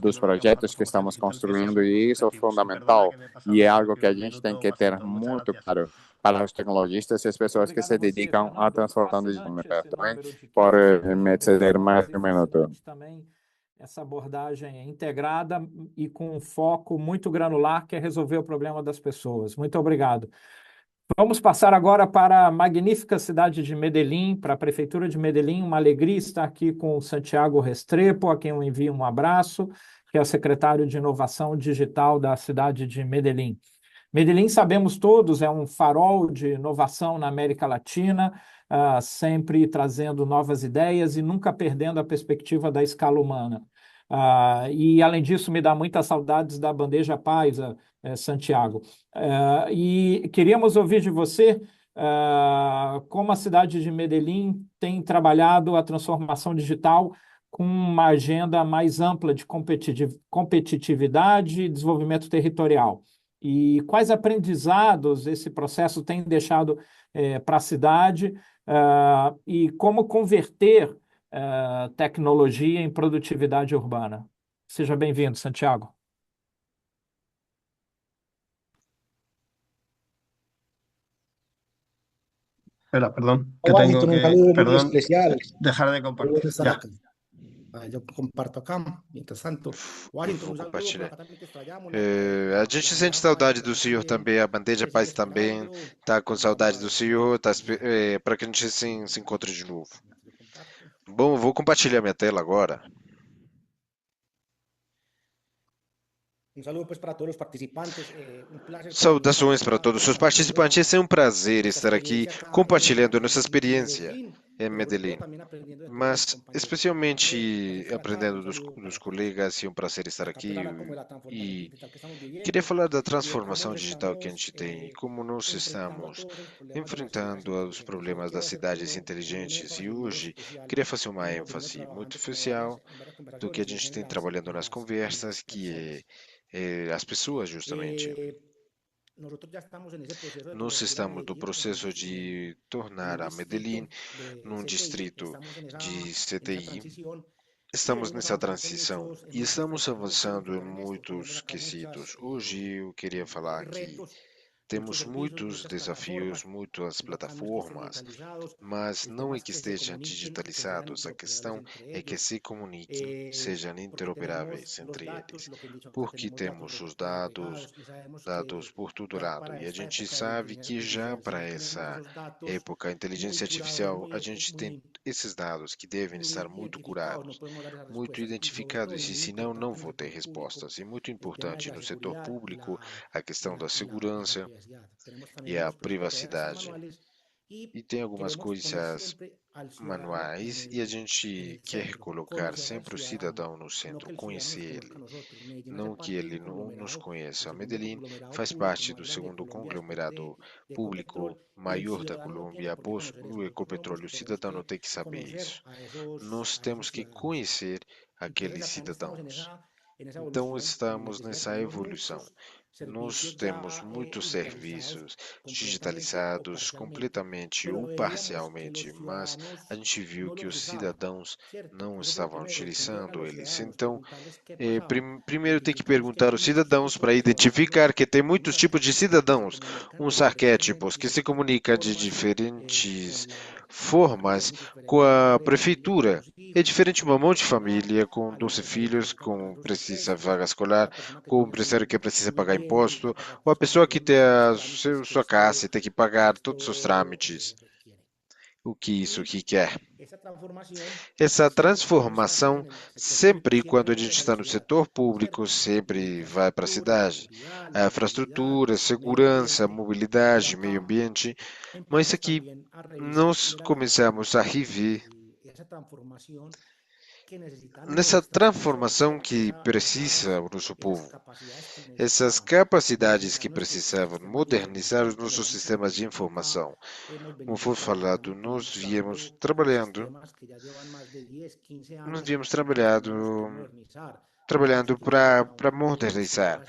dos projetos que estamos construindo e isso é fundamental e é algo que a gente tem que ter muito claro para os tecnologistas e as pessoas que se dedicam à transformação digital. Também por me ceder mais de um minuto. Essa abordagem integrada e com um foco muito granular que é resolver o problema das pessoas. Muito obrigado. Vamos passar agora para a magnífica cidade de Medellín, para a Prefeitura de Medellín. Uma alegria estar aqui com o Santiago Restrepo, a quem eu envio um abraço, que é o secretário de Inovação Digital da cidade de Medellín. Medellín, sabemos todos, é um farol de inovação na América Latina, sempre trazendo novas ideias e nunca perdendo a perspectiva da escala humana. E, além disso, me dá muitas saudades da bandeja paisa, Santiago. E queríamos ouvir de você como a cidade de Medellín tem trabalhado a transformação digital com uma agenda mais ampla de competitividade e desenvolvimento territorial. E quais aprendizados esse processo tem deixado para a cidade e como converter tecnologia em produtividade urbana. Seja bem-vindo, Santiago. Espera, perdón, que tengo que, perdón, dejar de compartir. Ya. Eu comparto acá, mientras tanto. Vou compartilhar. A gente sente saudade do senhor também, a Bandeja Paz também está com saudade do senhor, para que a gente se encontre de novo. Bom, vou compartilhar minha tela agora. Saudações para todos os participantes. É um prazer estar aqui compartilhando nossa experiência em Medellín, mas especialmente aprendendo dos colegas, e um prazer estar aqui. E queria falar da transformação digital que a gente tem e como nós estamos enfrentando os problemas das cidades inteligentes. E hoje queria fazer uma ênfase muito especial do que a gente tem trabalhando nas conversas, que é as pessoas, justamente. Nós estamos no processo de tornar a Medellín num distrito de CTI. Estamos nessa transição e estamos avançando em muitos quesitos. Hoje eu queria falar que temos muitos desafios, muitas plataformas, mas não é que estejam digitalizados. A questão é que se comuniquem, sejam interoperáveis entre eles, porque temos os dados por todo lado. E a gente sabe que já para essa época, a inteligência artificial, a gente tem esses dados que devem estar muito curados, muito identificados, e senão não vou ter respostas. E muito importante no setor público, a questão da segurança e a privacidade. E tem algumas coisas manuais e a gente quer colocar sempre o cidadão no centro, conhecer ele, não que ele não nos conheça. A Medellín faz parte do segundo conglomerado público maior da Colômbia após o Ecopetróleo. O cidadão não tem que saber isso. Nós temos que conhecer aqueles cidadãos. Então estamos nessa evolução. Nós temos muitos serviços digitalizados completamente ou parcialmente, mas a gente viu que os cidadãos não estavam utilizando eles. Então, primeiro tem que perguntar aos cidadãos para identificar que tem muitos tipos de cidadãos, uns arquétipos que se comunicam de diferentes formas com a prefeitura. É diferente uma mãe de família com 12 filhos, com precisa vaga escolar, com um empresário que precisa pagar imposto, ou a pessoa que tem a sua casa e tem que pagar todos os trâmites. O que isso que quer? Essa transformação, sempre quando a gente está no setor público, sempre vai para a cidade. A infraestrutura, segurança, mobilidade, meio ambiente, mas aqui nós começamos a rever nessa transformação que precisa o nosso povo. Essas capacidades que precisavam modernizar os nossos sistemas de informação. Como foi falado, nós viemos trabalhando para modernizar.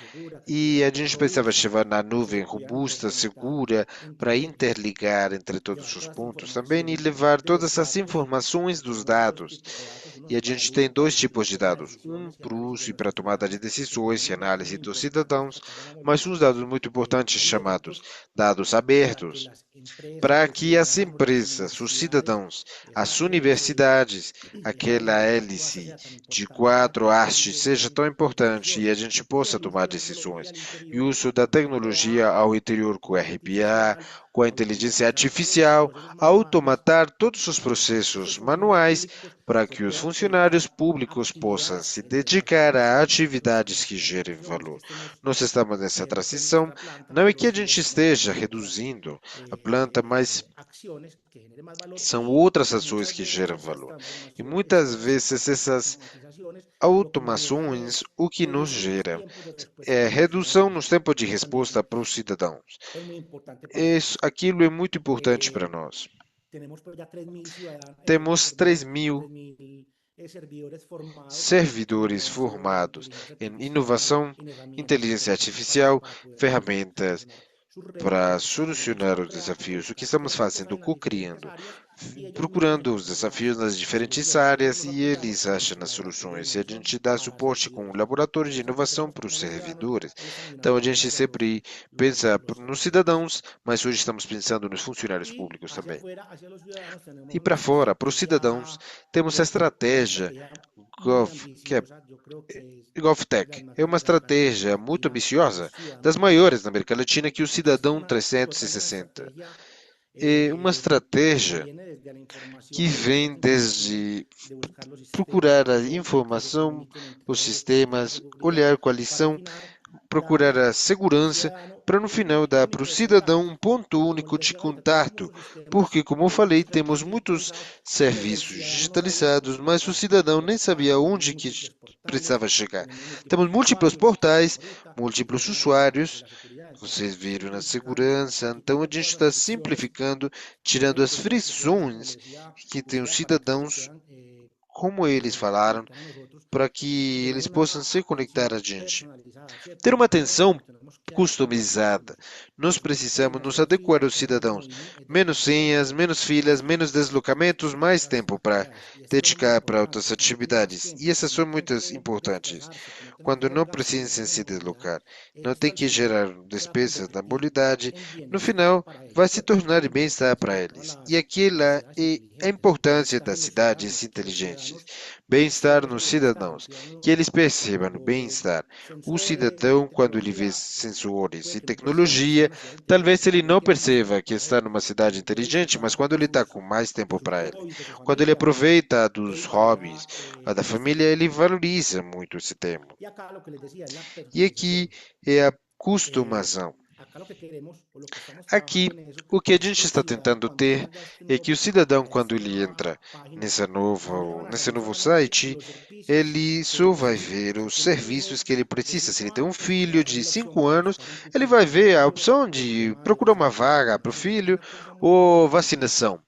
E a gente precisava chegar na nuvem robusta, segura, para interligar entre todos os pontos também e levar todas as informações dos dados. E a gente tem dois tipos de dados, um para o uso e para a tomada de decisões e análise dos cidadãos, mas uns dados muito importantes chamados dados abertos, para que as empresas, os cidadãos, as universidades, aquela hélice de 4 hastes seja tão importante e a gente possa tomar decisões. E o uso da tecnologia ao interior com o RPA, com a inteligência artificial, automatar todos os processos manuais para que os funcionários públicos possam se dedicar a atividades que gerem valor. Nós estamos nessa transição, não é que a gente esteja reduzindo a planta, mas são outras ações que geram valor. E muitas vezes essas automações, o que nos gera é redução nos tempos de resposta para os cidadãos. Aquilo é muito importante para nós. Temos 3.000 servidores formados em inovação, inteligência artificial, ferramentas para solucionar os desafios. O que estamos fazendo? Co-criando, procurando os desafios nas diferentes áreas e eles acham as soluções. E a gente dá suporte com um laboratório de inovação para os servidores. Então a gente sempre pensa nos cidadãos, mas hoje estamos pensando nos funcionários públicos também. E para fora, para os cidadãos, temos a estratégia GovTech. É uma estratégia muito ambiciosa, das maiores na América Latina, que o Cidadão 360. É uma estratégia que vem desde procurar a informação, os sistemas, olhar quais são, procurar a segurança, para no final dar para o cidadão um ponto único de contato, porque, como eu falei, temos muitos serviços digitalizados, mas o cidadão nem sabia onde que precisava chegar. Temos múltiplos portais, múltiplos usuários, vocês viram na segurança, então a gente está simplificando, tirando as frições que tem os cidadãos, como eles falaram, para que eles possam se conectar a gente. Ter uma atenção customizada. Nós precisamos nos adequar aos cidadãos. Menos senhas, menos filas, menos deslocamentos, mais tempo para dedicar para outras atividades. E essas são muitas importantes. Quando não precisam se deslocar, não tem que gerar despesas da mobilidade, no final vai se tornar bem-estar para eles. E aquela é a importância das cidades inteligentes. Bem-estar nos cidadãos, que eles percebam o bem-estar. O cidadão, quando ele vê sensores e tecnologia, talvez ele não perceba que está numa cidade inteligente, mas quando ele está com mais tempo para ele, quando ele aproveita dos hobbies, a da família, ele valoriza muito esse tempo. E aqui é a customização. Aqui, o que a gente está tentando ter é que o cidadão, quando ele entra nesse novo site, ele só vai ver os serviços que ele precisa. Se ele tem um filho de 5 anos, ele vai ver a opção de procurar uma vaga para o filho ou vacinação.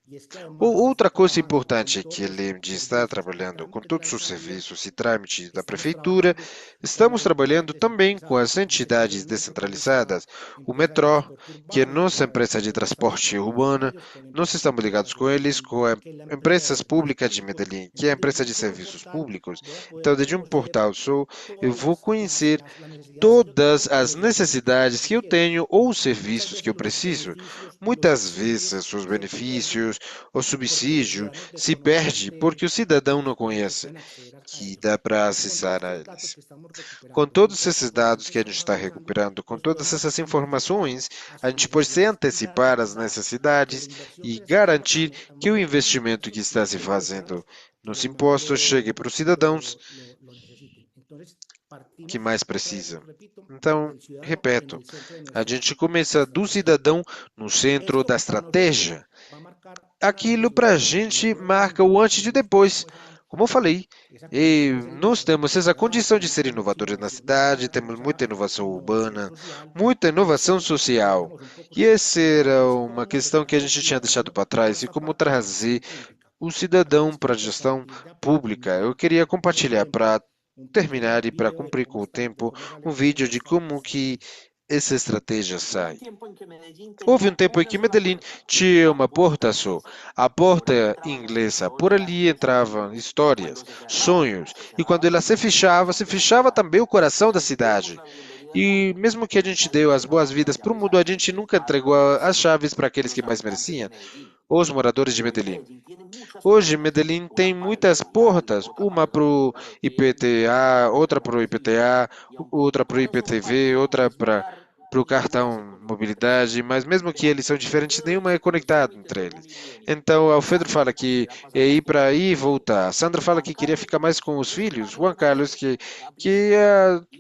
Outra coisa importante é que, além de estar trabalhando com todos os serviços e trâmites da prefeitura, estamos trabalhando também com as entidades descentralizadas, o metrô, que é nossa empresa de transporte urbana. Nós estamos ligados com eles, com a empresas públicas de Medellín, que é a empresa de serviços públicos. Então, desde um portal só, eu vou conhecer todas as necessidades que eu tenho ou os serviços que eu preciso. Muitas vezes os benefícios, o subsídio se perde porque o cidadão não conhece que dá para acessar a eles. Com todos esses dados que a gente está recuperando, com todas essas informações, a gente pode se antecipar às necessidades e garantir que o investimento que está se fazendo nos impostos chegue para os cidadãos que mais precisam. Então, repito, a gente começa do cidadão no centro da estratégia. Aquilo para a gente marca o antes e depois. Como eu falei, nós temos essa condição de ser inovadores na cidade, temos muita inovação urbana, muita inovação social. E essa era uma questão que a gente tinha deixado para trás, e como trazer o cidadão para a gestão pública. Eu queria compartilhar para terminar e para cumprir com o tempo um vídeo de como que essa estratégia sai. Houve um tempo em que Medellín tinha uma porta só. A porta inglesa, por ali entravam histórias, sonhos, e quando ela se fechava também o coração da cidade. E mesmo que a gente deu as boas-vindas para o mundo, a gente nunca entregou as chaves para aqueles que mais mereciam, os moradores de Medellín. Hoje, Medellín tem muitas portas, uma para o IPTA, outra para o IPTA, outra para o IPTV, outra para o cartão mobilidade, mas mesmo que eles são diferentes, nenhuma é conectada entre eles. Então, Alfredo fala que é ir para aí e voltar. A Sandra fala que queria ficar mais com os filhos. Juan Carlos que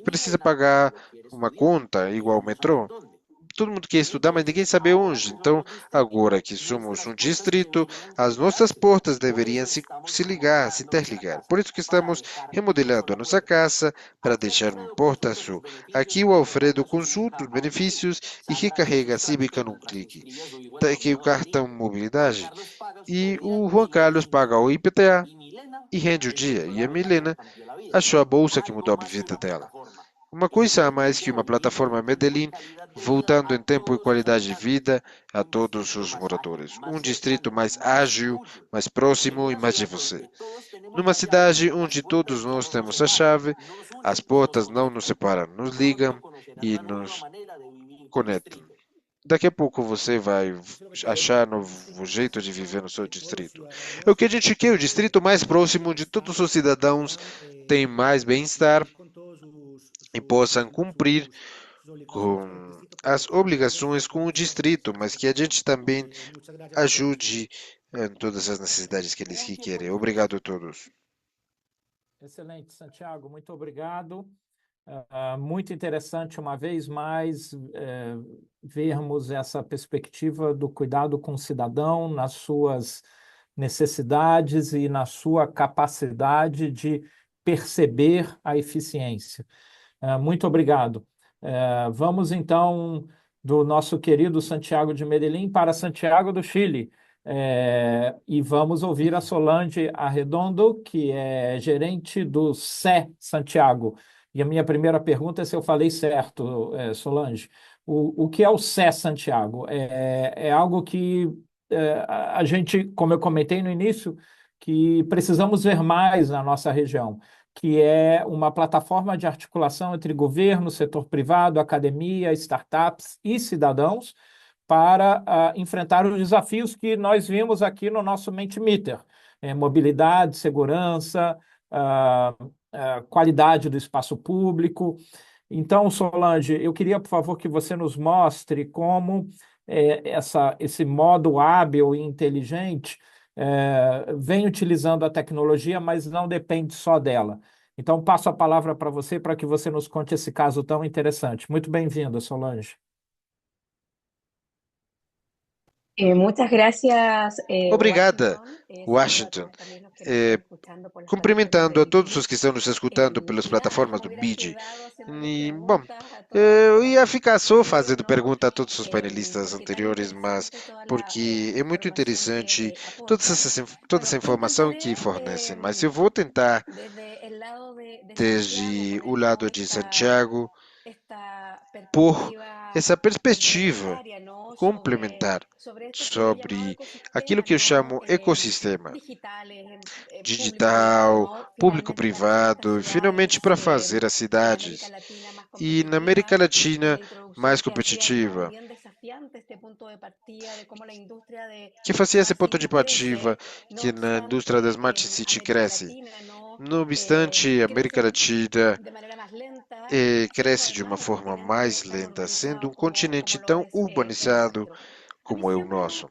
precisa pagar uma conta igual ao metrô. Todo mundo quer estudar, mas ninguém sabe onde. Então, agora que somos um distrito, as nossas portas deveriam se ligar, se interligar. Por isso que estamos remodelando a nossa casa para deixar uma porta só. Aqui o Alfredo consulta os benefícios e recarrega a Cívica num clique. Tá aqui o cartão mobilidade e o Juan Carlos paga o IPTA e rende o dia. E a Milena achou a bolsa que mudou a vida dela. Uma coisa a mais que uma plataforma Medellín, voltando em tempo e qualidade de vida a todos os moradores. Um distrito mais ágil, mais próximo e mais de você. Numa cidade onde todos nós temos a chave, as portas não nos separam, nos ligam e nos conectam. Daqui a pouco você vai achar novo jeito de viver no seu distrito. É o que a gente quer, o distrito mais próximo onde todos os cidadãos têm mais bem-estar e possam cumprir com as obrigações com o distrito, mas que a gente também ajude em todas as necessidades que eles querem. Obrigado a todos. Excelente, Santiago, muito obrigado. Muito interessante, uma vez mais, vermos essa perspectiva do cuidado com o cidadão nas suas necessidades e na sua capacidade de perceber a eficiência. Muito obrigado. Vamos, então, do nosso querido Santiago de Medellín para Santiago do Chile. E vamos ouvir a Solange Arredondo, que é gerente do CE Santiago. E a minha primeira pergunta é se eu falei certo, Solange. O que é o CE Santiago? É algo que a gente, como eu comentei no início, que precisamos ver mais na nossa região, que é uma plataforma de articulação entre governo, setor privado, academia, startups e cidadãos para enfrentar os desafios que nós vimos aqui no nosso Mentimeter: mobilidade, segurança, qualidade do espaço público. Então, Solange, eu queria, por favor, que você nos mostre como esse modo hábil e inteligente vem utilizando a tecnologia, mas não depende só dela. Então, passo a palavra para você para que você nos conte esse caso tão interessante. Muito bem-vinda, Solange. Muchas gracias, Obrigada, Washington. Washington. Cumprimentando a todos os que estão nos escutando pelas plataformas do BID. E, bom, eu ia ficar só fazendo pergunta a todos os painelistas anteriores, mas porque é muito interessante toda essa informação que fornecem. Mas eu vou tentar, desde o lado de Santiago, por essa perspectiva complementar sobre aquilo que eu chamo ecossistema digital, público-privado, e finalmente para fazer as cidades e na América Latina mais competitiva, que fazia esse ponto de partida que na indústria da Smart City cresce. No obstante, a América Latina cresce de uma forma mais lenta, sendo um continente tão urbanizado como é o nosso.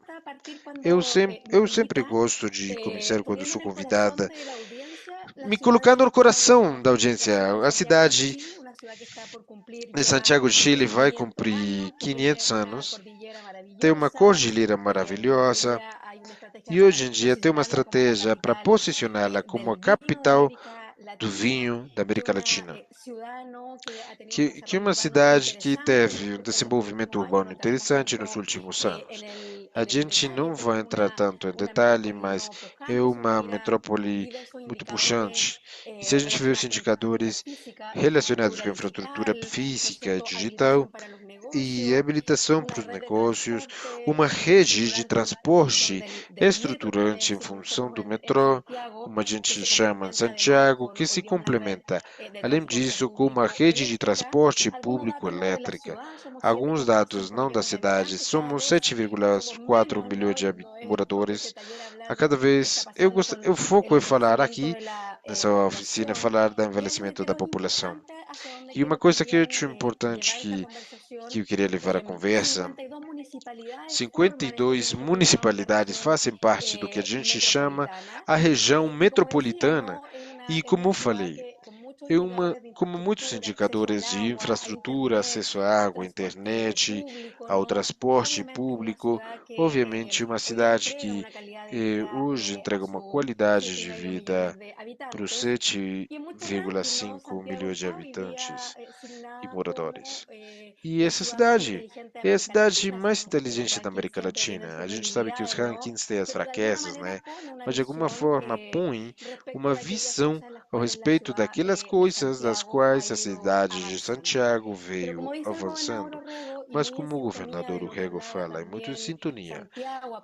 Eu sempre gosto de começar quando sou convidada, me colocando no coração da audiência. A cidade de Santiago de Chile vai cumprir 500 anos, tem uma cordilheira maravilhosa e hoje em dia tem uma estratégia para posicioná-la como a capital do vinho da América Latina, que é uma cidade que teve um desenvolvimento urbano interessante nos últimos anos. A gente não vai entrar tanto em detalhe, mas é uma metrópole muito puxante. E se a gente vê os indicadores relacionados com a infraestrutura física e digital e habilitação para os negócios, uma rede de transporte estruturante em função do metrô, como a gente chama em Santiago, que se complementa, além disso, com uma rede de transporte público elétrica. Alguns dados não da cidade: somos 7,4 milhões de moradores. A cada vez, eu foco em falar aqui, nessa oficina, falar do envelhecimento da população. E uma coisa que eu acho importante que eu queria levar à conversa: 52 municipalidades fazem parte do que a gente chama a região metropolitana. E como eu falei, como muitos indicadores de infraestrutura, acesso à água, internet, ao transporte público, obviamente uma cidade que hoje entrega uma qualidade de vida para os 7,5 milhões de habitantes e moradores. E essa cidade é a cidade mais inteligente da América Latina. A gente sabe que os rankings têm as fraquezas, né? Mas de alguma forma põem uma visão ao respeito daquelas coisas das quais a cidade de Santiago veio avançando. Mas como o governador Urrego fala, é muito em sintonia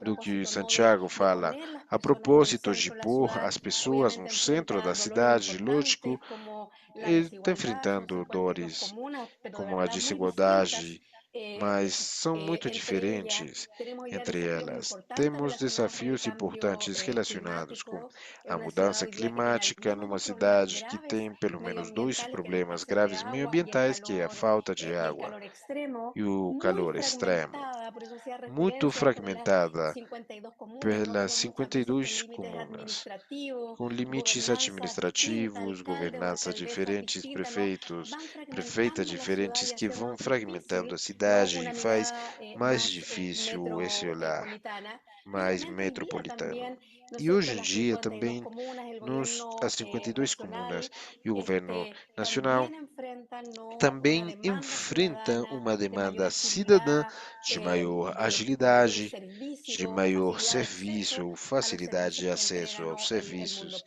do que Santiago fala a propósito de pôr as pessoas no centro da cidade. Lógico, está enfrentando dores como a desigualdade mas são muito diferentes entre elas. Temos desafios importantes relacionados com a mudança climática numa cidade que tem pelo menos dois problemas graves meioambientais, que é a falta de água e o calor extremo, muito fragmentada pelas 52 comunas, com limites administrativos, governança diferentes, prefeitas diferentes que vão fragmentando a cidade e faz mais difícil esse olhar mais metropolitano. E hoje em dia também as 52 comunas e o governo nacional também enfrentam uma demanda cidadã de maior agilidade, de maior serviço ou facilidade de acesso aos serviços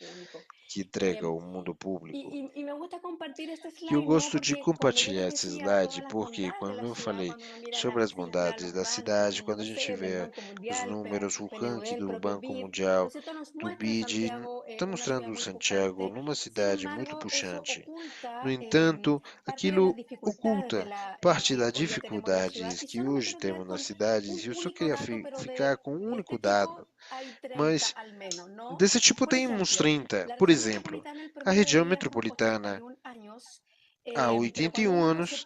que entrega o mundo público. E eu gosto de compartilhar esse slide porque quando eu falei sobre as bondades da cidade, quando a gente vê os números, o ranking do Banco Mundial, do BID, está mostrando o Santiago numa cidade muito puxante. No entanto, aquilo oculta parte das dificuldades que hoje temos nas cidades e eu só queria ficar com um único dado. Mas desse tipo tem uns 30. Por exemplo, a região metropolitana há 81 anos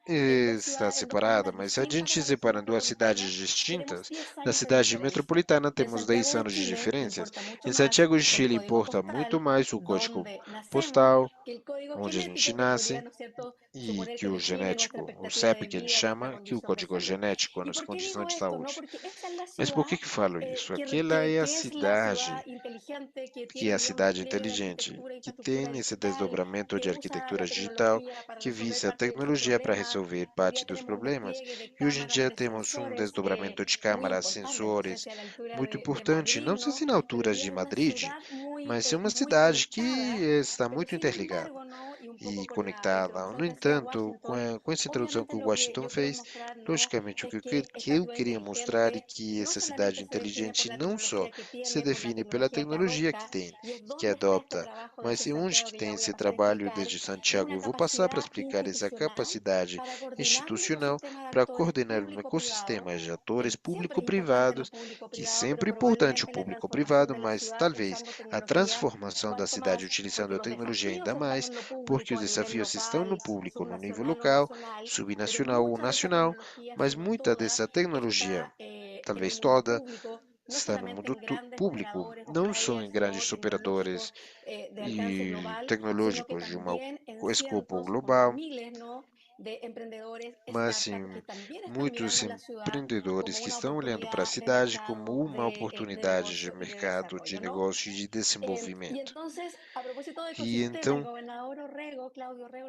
está separada, mas se a gente separa duas cidades distintas, na cidade metropolitana temos 10 anos de diferenças. Em Santiago de Chile importa muito mais o código postal, onde a gente nasce, e que o genético, o CEP que ele chama, que o código genético nas condições de saúde. Mas por que falo isso? Aquela é a cidade, que é a cidade inteligente, que tem esse desdobramento de arquitetura digital que visa a tecnologia para resolver parte dos problemas. E hoje em dia temos um desdobramento de câmaras, sensores, muito importante, não sei se na altura de Madrid, mas é uma cidade que está muito interligada e conectada. No entanto, com essa introdução que o Washington fez, logicamente o que eu queria mostrar é que essa cidade inteligente não só se define pela tecnologia que tem e que adopta, mas é onde que tem esse trabalho desde Santiago. Eu vou passar para explicar essa capacidade institucional para coordenar um ecossistema de atores público-privados, que é sempre importante o público-privado, mas talvez a transformação da cidade utilizando a tecnologia ainda mais, porque os desafios estão no público, no nível local, subnacional ou nacional, mas muita dessa tecnologia, talvez toda, está no mundo público, não só em grandes operadores e tecnológicos de um escopo global, mas em muitos empreendedores que estão olhando para a cidade como uma oportunidade de mercado, de negócio e de desenvolvimento. E então,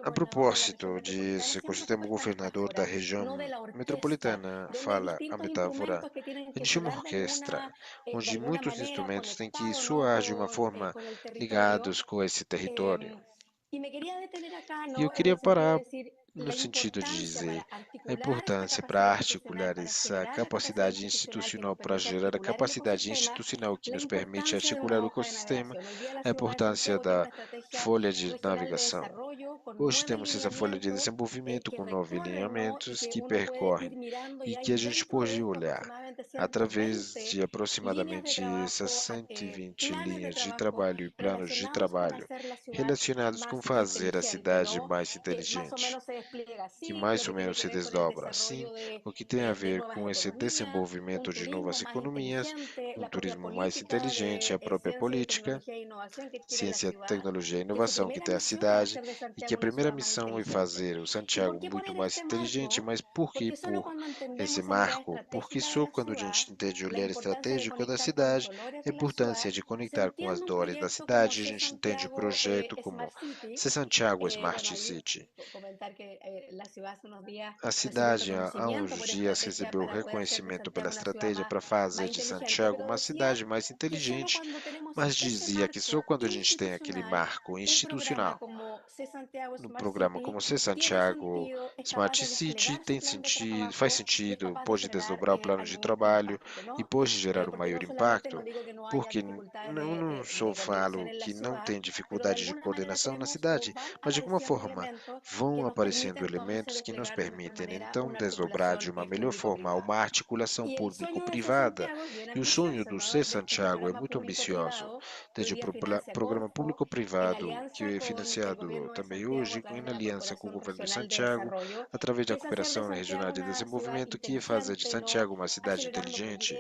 a propósito desse ecossistema, o governador da região metropolitana fala a metáfora de uma orquestra, onde muitos instrumentos têm que soar de uma forma ligados com esse território. E eu queria parar no sentido de dizer a importância para articular essa capacidade institucional, para gerar a capacidade institucional que nos permite articular o ecossistema, a importância da folha de navegação. Hoje temos essa folha de desenvolvimento com 9 alinhamentos que percorrem e que a gente pode olhar através de aproximadamente essas 120 linhas de trabalho e planos de trabalho relacionados com fazer a cidade mais inteligente, que mais ou menos se desdobra assim, o que tem a ver com esse desenvolvimento de novas economias, um turismo mais inteligente, a própria política, ciência, tecnologia e inovação que tem a cidade, e que a primeira missão é fazer o Santiago muito mais inteligente, mas por que por esse marco? Porque só quando a gente entende o olhar estratégico da cidade, a importância de conectar com as dores da cidade, a gente entende o projeto como Se Santiago Smart City. A cidade há uns dias recebeu reconhecimento pela estratégia para fazer de Santiago uma cidade mais inteligente, mas dizia que só quando a gente tem aquele marco institucional no programa como C Santiago Smart City tem sentido, faz sentido, pode desdobrar o plano de trabalho e pode gerar um maior impacto, porque não só falo que não tem dificuldade de coordenação na cidade, mas de alguma forma vão aparecendo elementos que nos permitem então desdobrar de uma melhor forma uma articulação público-privada. E o sonho do C Santiago é muito ambicioso, desde o programa público-privado, que é financiado também hoje em aliança com o governo de Santiago, através da cooperação regional de desenvolvimento, que faz de Santiago uma cidade inteligente,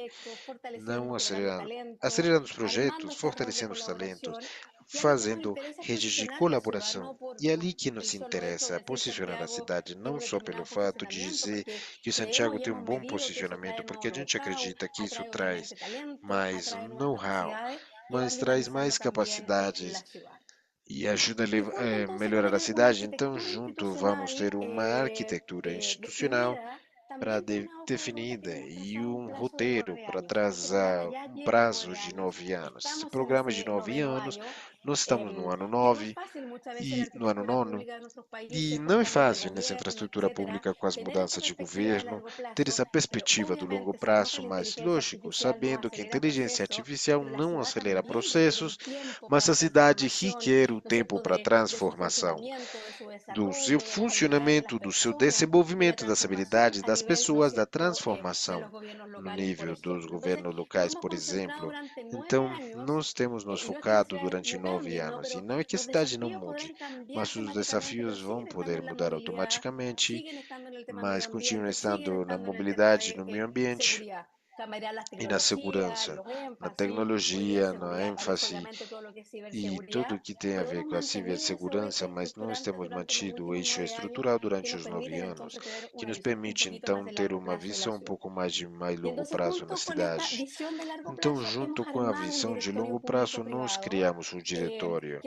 não acelerando os projetos, fortalecendo os talentos, fazendo redes de colaboração. E é ali que nos interessa posicionar a cidade, não só pelo fato de dizer que Santiago tem um bom posicionamento, porque a gente acredita que isso traz mais know-how, mas traz mais capacidades e ajuda a melhorar a cidade. Então, junto, vamos ter uma arquitetura institucional definida e um roteiro para trazer um prazo de 9 anos. Esse programa é de 9 anos, nós estamos no ano 9 e no ano nono, e não é fácil nessa infraestrutura pública com as mudanças de governo ter essa perspectiva do longo prazo, mas lógico, sabendo que a inteligência artificial não acelera processos, mas a cidade requer o tempo para a transformação do seu funcionamento, do seu desenvolvimento, das habilidades das pessoas, da transformação no nível dos governos locais, por exemplo. Então, nós temos nos focado durante 9 anos, e não é que a cidade não mude, mas os desafios vão poder mudar automaticamente, mas continuam estando na mobilidade, no meio ambiente e na segurança, na tecnologia, na ênfase e tudo que tem a ver com a cibersegurança, mas nós temos mantido o eixo estrutural durante os 9 anos, que nos permite então ter uma visão um pouco mais de mais longo prazo na cidade. Então, junto com a visão de longo prazo, nós criamos um diretório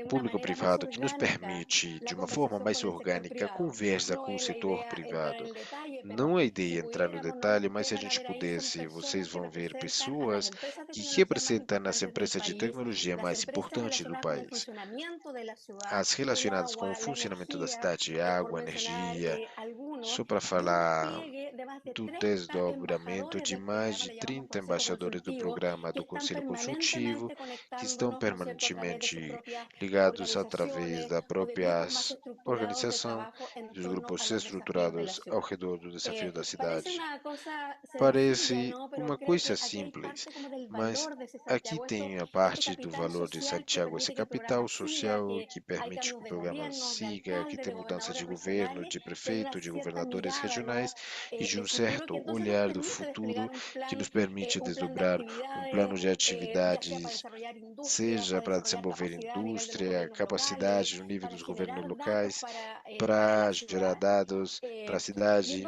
público-privado que nos permite, de uma forma mais orgânica, conversa com o setor privado. Não é ideia entrar no detalhe, mas se a gente pudesse, vocês vão ver pessoas que representam as empresas de tecnologia mais importantes do país, as relacionadas com o funcionamento da cidade, água, energia, só para falar do desdobramento de mais de 30 embaixadores do programa do Conselho Consultivo, que estão permanentemente ligados através da própria organização dos grupos estruturados ao redor do desafio da cidade. Parece uma coisa simples, mas aqui tem a parte do valor de Santiago, essa capital social que permite que o programa siga, que tem mudança de governo, de prefeito, de governadores regionais e de um certo olhar do futuro que nos permite desdobrar um plano de atividades, seja para desenvolver indústria, capacidade no nível dos governos locais, para gerar dados para a cidade.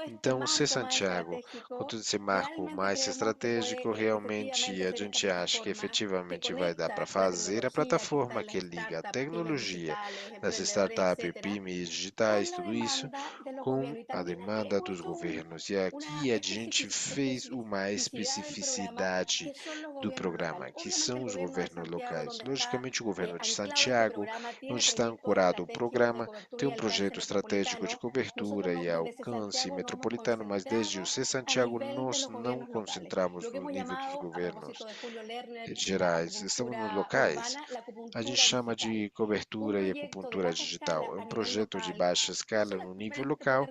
Então, se Santiago, com todo esse marco mais estratégico, realmente a gente acha que efetivamente vai dar para fazer a plataforma que liga a tecnologia das startups, PYMEs, digitais, tudo isso, com a demanda dos governos. E aqui a gente fez uma especificidade do programa, que são os governos locais. Logicamente, o governo de Santiago, onde está ancorado o programa, tem um projeto estratégico de cobertura e alcance metropolitano, mas desde o C Santiago nós não concentramos no nível dos governos gerais, estamos nos locais. A gente chama de cobertura e acupuntura digital. É um projeto de baixa escala no nível local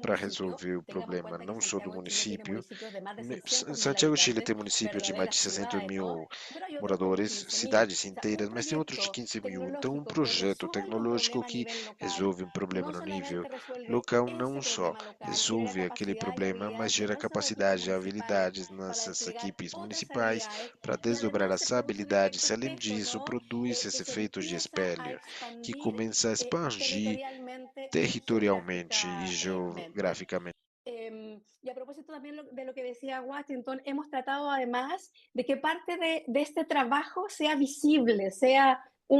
para resolver o problema não só do município. Santiago de Chile tem município de mais de 60 mil moradores, cidades inteiras, mas tem outros de 15 mil. Então, um projeto tecnológico que resolve um problema no nível local não só resolve aquele problema, mas gera capacidade e habilidades nessas equipes municipais para desdobrar as habilidades. Além disso, produz esse efeito de espelho que começa a expandir territorialmente e geograficamente. Y a propósito también de lo que decía Washington, hemos tratado además de que parte de este trabajo sea visible, sea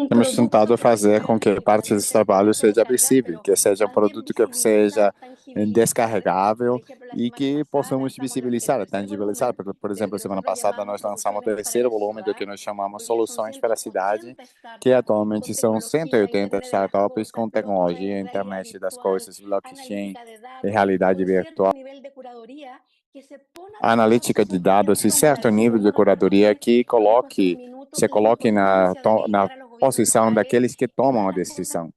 Temos tentado fazer com que parte desse trabalho seja visível, que seja um produto que seja descarregável e que possamos visibilizar, tangibilizar. Por exemplo, semana passada nós lançamos o terceiro volume do que nós chamamos Soluções para a Cidade, que atualmente são 180 startups com tecnologia, internet das coisas, blockchain e realidade virtual, analítica de dados e certo nível de curadoria que se coloque na posição daqueles que tomam a decisão.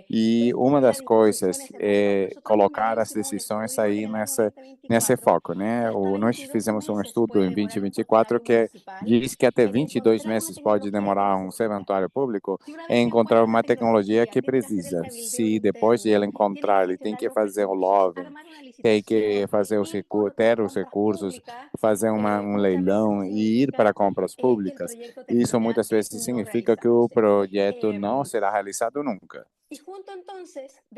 E uma das coisas é colocar as decisões aí nesse foco, né? Nós fizemos um estudo em 2024 que diz que até 22 meses pode demorar um serventuário público em encontrar uma tecnologia que precisa. Se depois de ele encontrar, ele tem que fazer o lobbying, tem que fazer ter os recursos, fazer um leilão e ir para compras públicas, isso muitas vezes significa que o projeto não será realizado nunca.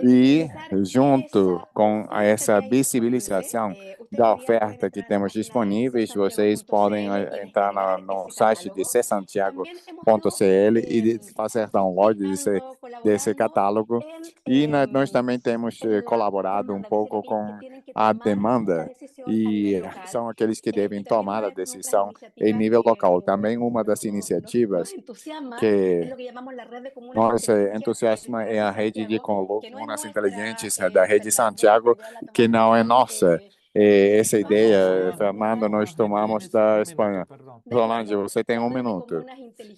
E, junto com essa visibilização da oferta que temos disponíveis, vocês podem entrar no site de csantiago.cl e fazer download desse catálogo. E nós também temos colaborado um pouco com a demanda, e são aqueles que devem tomar a decisão em nível local. Também uma das iniciativas que nos entusiasma é a rede de colunas inteligentes da Rede Santiago, que não é nossa. Essa ideia, Fernando, nós tomamos da Espanha. Rolândia, você tem um minuto.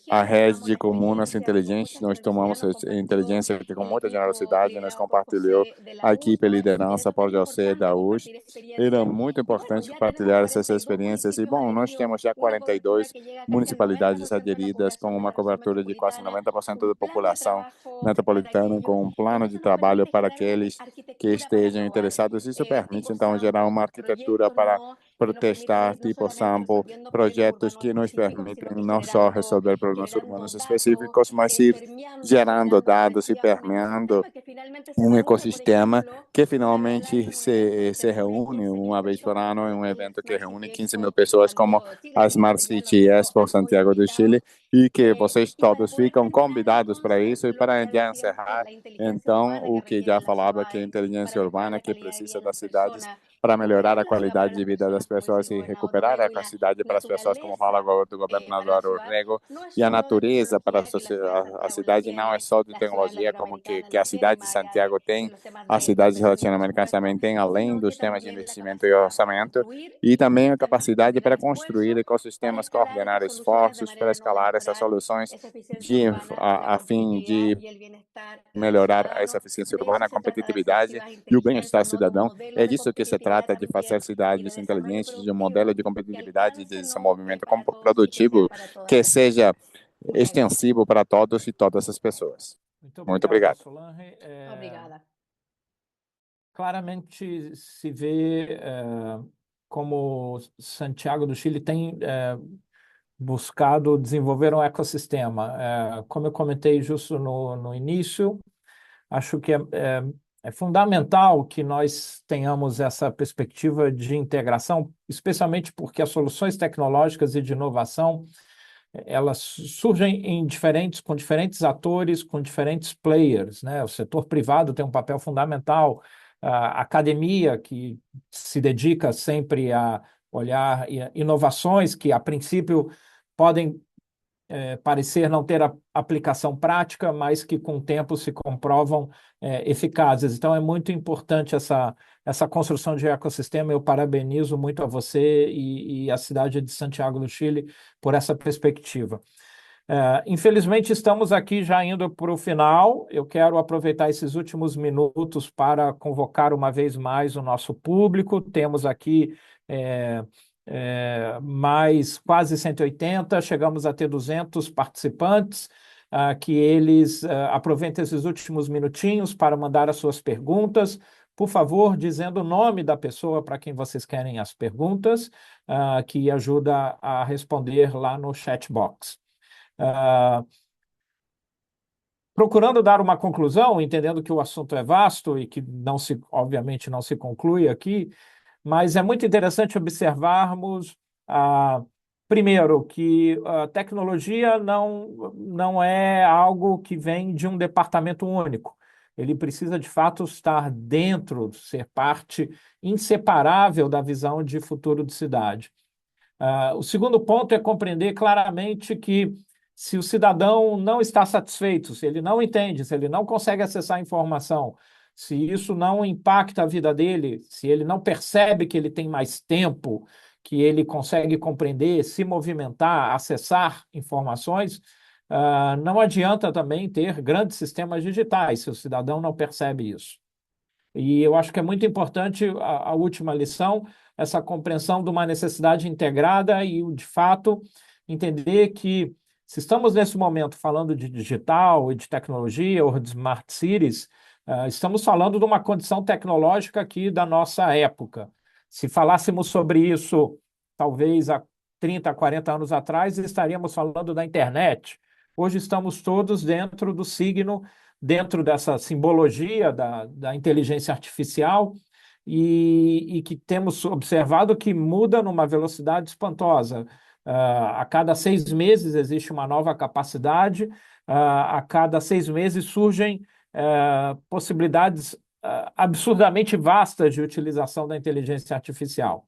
A rede de comunas inteligentes, nós tomamos a inteligência aqui com muita generosidade, nós compartilhou a equipe liderança por José da USP. Era muito importante compartilhar essas experiências. E, bom, nós temos já 42 municipalidades aderidas com uma cobertura de quase 90% da população metropolitana, com um plano de trabalho para aqueles que estejam interessados. Isso permite, então, gerar uma arquitetura para protestar, tipo sample, projetos que nos permitem não só resolver problemas urbanos específicos, mas ir gerando dados e permeando um ecossistema que finalmente se reúne uma vez por ano em um evento que reúne 15 mil pessoas, como a Smart City Expo Santiago do Chile, e que vocês todos ficam convidados para isso. E para já encerrar, então, o que já falava, que a inteligência urbana que precisa das cidades para melhorar a qualidade de vida das pessoas e recuperar a cidade para as pessoas, como fala o governador Orrego, e a natureza para a cidade não é só de tecnologia, como que a cidade de Santiago tem, as cidades latino-americanas também têm, além dos temas de investimento e orçamento, e também a capacidade para construir ecossistemas, coordenar esforços para escalar essas soluções a fim de melhorar essa eficiência urbana, a competitividade e o bem-estar cidadão. É disso que se trata, de fazer cidades inteligentes, de um modelo de competitividade e de desenvolvimento produtivo que seja extensivo para todos e todas as pessoas. Muito obrigado. Solange. Obrigada. Claramente se vê como Santiago do Chile tem buscado desenvolver um ecossistema. Como eu comentei justo no início, acho que é fundamental que nós tenhamos essa perspectiva de integração, especialmente porque as soluções tecnológicas e de inovação elas surgem com diferentes atores, com diferentes players, né? O setor privado tem um papel fundamental, a academia, que se dedica sempre a olhar inovações que, a princípio, podem parecer não ter aplicação prática, mas que com o tempo se comprovam eficazes. Então, é muito importante essa construção de ecossistema. Eu parabenizo muito a você e a cidade de Santiago do Chile por essa perspectiva. Infelizmente, estamos aqui já indo para o final. Eu quero aproveitar esses últimos minutos para convocar uma vez mais o nosso público. Temos aqui mais quase 180, chegamos a ter 200 participantes, que eles aproveitem esses últimos minutinhos para mandar as suas perguntas. Por favor, dizendo o nome da pessoa para quem vocês querem as perguntas, que ajuda a responder lá no chat box. Procurando dar uma conclusão, entendendo que o assunto é vasto e que obviamente não se conclui aqui, mas é muito interessante observarmos Primeiro, que a tecnologia não é algo que vem de um departamento único. Ele precisa, de fato, estar dentro, ser parte inseparável da visão de futuro de cidade. O segundo ponto é compreender claramente que, se o cidadão não está satisfeito, se ele não entende, se ele não consegue acessar a informação, se isso não impacta a vida dele, se ele não percebe que ele tem mais tempo, que ele consegue compreender, se movimentar, acessar informações, não adianta também ter grandes sistemas digitais, se o cidadão não percebe isso. E eu acho que é muito importante a última lição, essa compreensão de uma necessidade integrada e, de fato, entender que, se estamos nesse momento falando de digital e de tecnologia ou de smart cities, estamos falando de uma condição tecnológica aqui da nossa época. Se falássemos sobre isso, talvez há 30, 40 anos atrás, estaríamos falando da internet. Hoje estamos todos dentro do signo, dentro dessa simbologia da inteligência artificial e que temos observado que muda numa velocidade espantosa. A cada 6 meses existe uma nova capacidade, a cada 6 meses surgem possibilidades absurdamente vastas de utilização da inteligência artificial.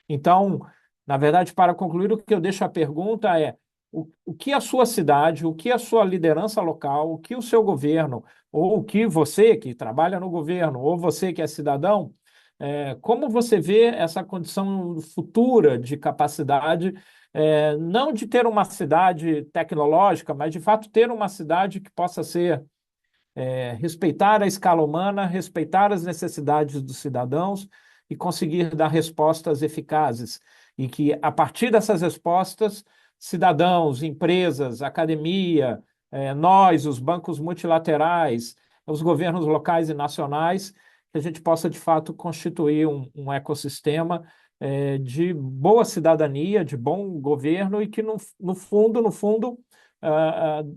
Então, na verdade, para concluir, o que eu deixo a pergunta é: o que a sua cidade, o que a sua liderança local, o que o seu governo, ou o que você que trabalha no governo, ou você que é cidadão, como você vê essa condição futura de capacidade, não de ter uma cidade tecnológica, mas de fato ter uma cidade que possa ser respeitar a escala humana, respeitar as necessidades dos cidadãos e conseguir dar respostas eficazes. E que, a partir dessas respostas, cidadãos, empresas, academia, nós, os bancos multilaterais, os governos locais e nacionais, que a gente possa, de fato, constituir um ecossistema de boa cidadania, de bom governo e que, no fundo,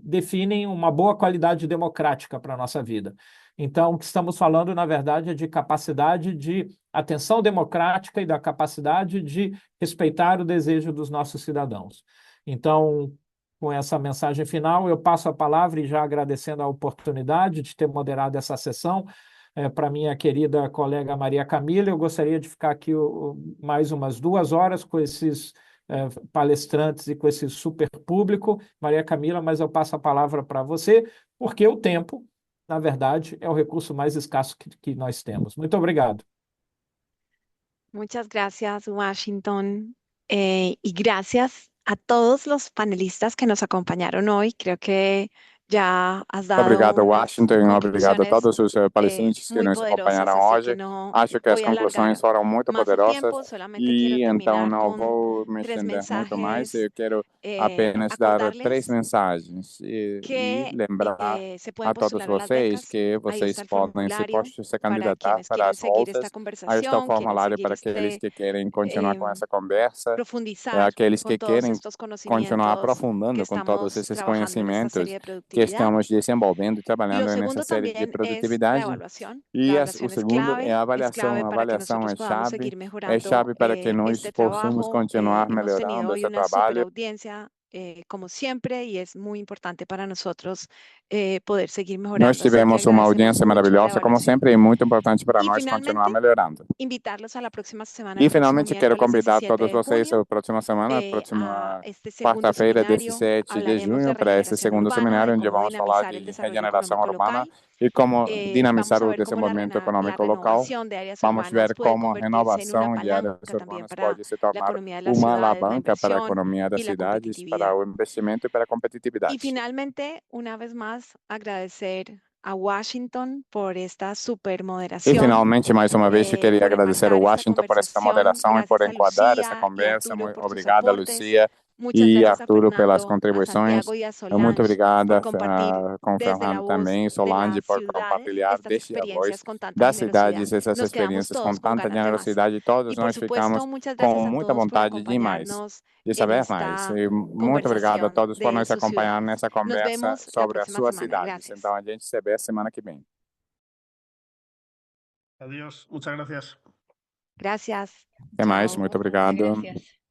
definem uma boa qualidade democrática para a nossa vida. Então, o que estamos falando, na verdade, é de capacidade de atenção democrática e da capacidade de respeitar o desejo dos nossos cidadãos. Então, com essa mensagem final, eu passo a palavra e já agradecendo a oportunidade de ter moderado essa sessão para minha querida colega Maria Camila. Eu gostaria de ficar aqui mais umas 2 horas com esses palestrantes e com esse super público, Maria Camila, mas eu passo a palavra para você, porque o tempo, na verdade, é o recurso mais escasso que nós temos. Muito obrigado. Muchas gracias, Washington, y gracias a todos los panelistas que nos acompañaron hoy. Creo que ya has dado Obrigado, unas Washington. Obrigado a conclusiones todos os palestrantes que muy nos poderosas, acompanharam así hoje. que no Acho que as voy a conclusões alargar foram muito más el poderosas tiempo, solamente e quiero então terminar não con vou me 3 estender muito mais. Eu mensajes, quero apenas dar 3 acordarles mensagens e que lembrar se a pueden todos postular a las vocês becas. que Ahí vocês está el podem formulario se para candidatar quienes para quieren as seguir esta bolsas. Aí está o conversación, quieren formulário seguir para aqueles que querem continuar com eh, essa conversa, profundizar aqueles con que todos querem estos continuar conocimientos que aprofundando com todos estamos esses trabajando en esta serie conhecimentos de que productividad. estamos desenvolvendo e Lo trabalhando nessa segundo série de también es la produtividade. evaluación. E La o evaluación segundo é a es clave avaliação. A para que avaliação nosotros podamos seguir é mejorando chave para que nós este possamos trabajo. continuar Hemos tenido melhorando hoy esse una super trabalho. audiencia, como siempre, y es muy importante para nosotros poder seguir Nós mejorando. Así que tivemos uma agradecemos audiência mucho la maravilhosa, como evaluación. sempre, e muito importante para Y nós continuar finalmente, melhorando. invitarlos a la próxima semana, E el próximo finalmente quero miércoles convidar 17 todos de vocês junio, a próxima semana, a próxima este segundo quarta-feira, seminario. 17 de Hablaremos de junho, para esse regeneración segundo urbana, seminário, de onde cómo vamos falar dinamizar el de desarrollo regeneração económico urbana local. e como Vamos dinamizar a o ver cómo la desenvolvimento econômico local. renovación de áreas Vamos urbanas ver puede como a convertirse en una renovação de áreas palanca también urbanas para pode se la tornar economía de las uma ciudades, la alavanca para a inversión economia das y la cidades, para competitividad. o investimento e para a Y competitividade. finalmente, una vez más, agradecer a Washington por esta super E moderación, finalmente, mais uma vez, eu queria por agradecer enmarcar ao esta Washington por essa conversación. moderação e por Gracias a enquadrar essa Lucía y conversa. Arturo por sus Obrigada, aportes. Lucia Muchas e gracias a Arturo pelas Fernando, a contribuições. Santiago y a Muito Solange obrigada por compartir com o desde la Fernando voz também, de Solange, las por ciudades compartilhar estas desde a voz experiencias con tanta das generosidad. cidades, essas Nos quedamos experiências com todos con tanta ganas de más. generosidade. Todos Y por nós ficamos supuesto, muchas com gracias a muita todos por vontade de mais, acompañarnos de en saber mais. esta E muito obrigado a conversación todos por de nos sus acompanhar ciudades. nessa Nos conversa vemos la sobre as próxima suas semana. cidades. Gracias. Então, a gente se vê semana que vem. Adiós, muchas gracias. Gracias. Até mais, Chao. muito obrigado. Gracias.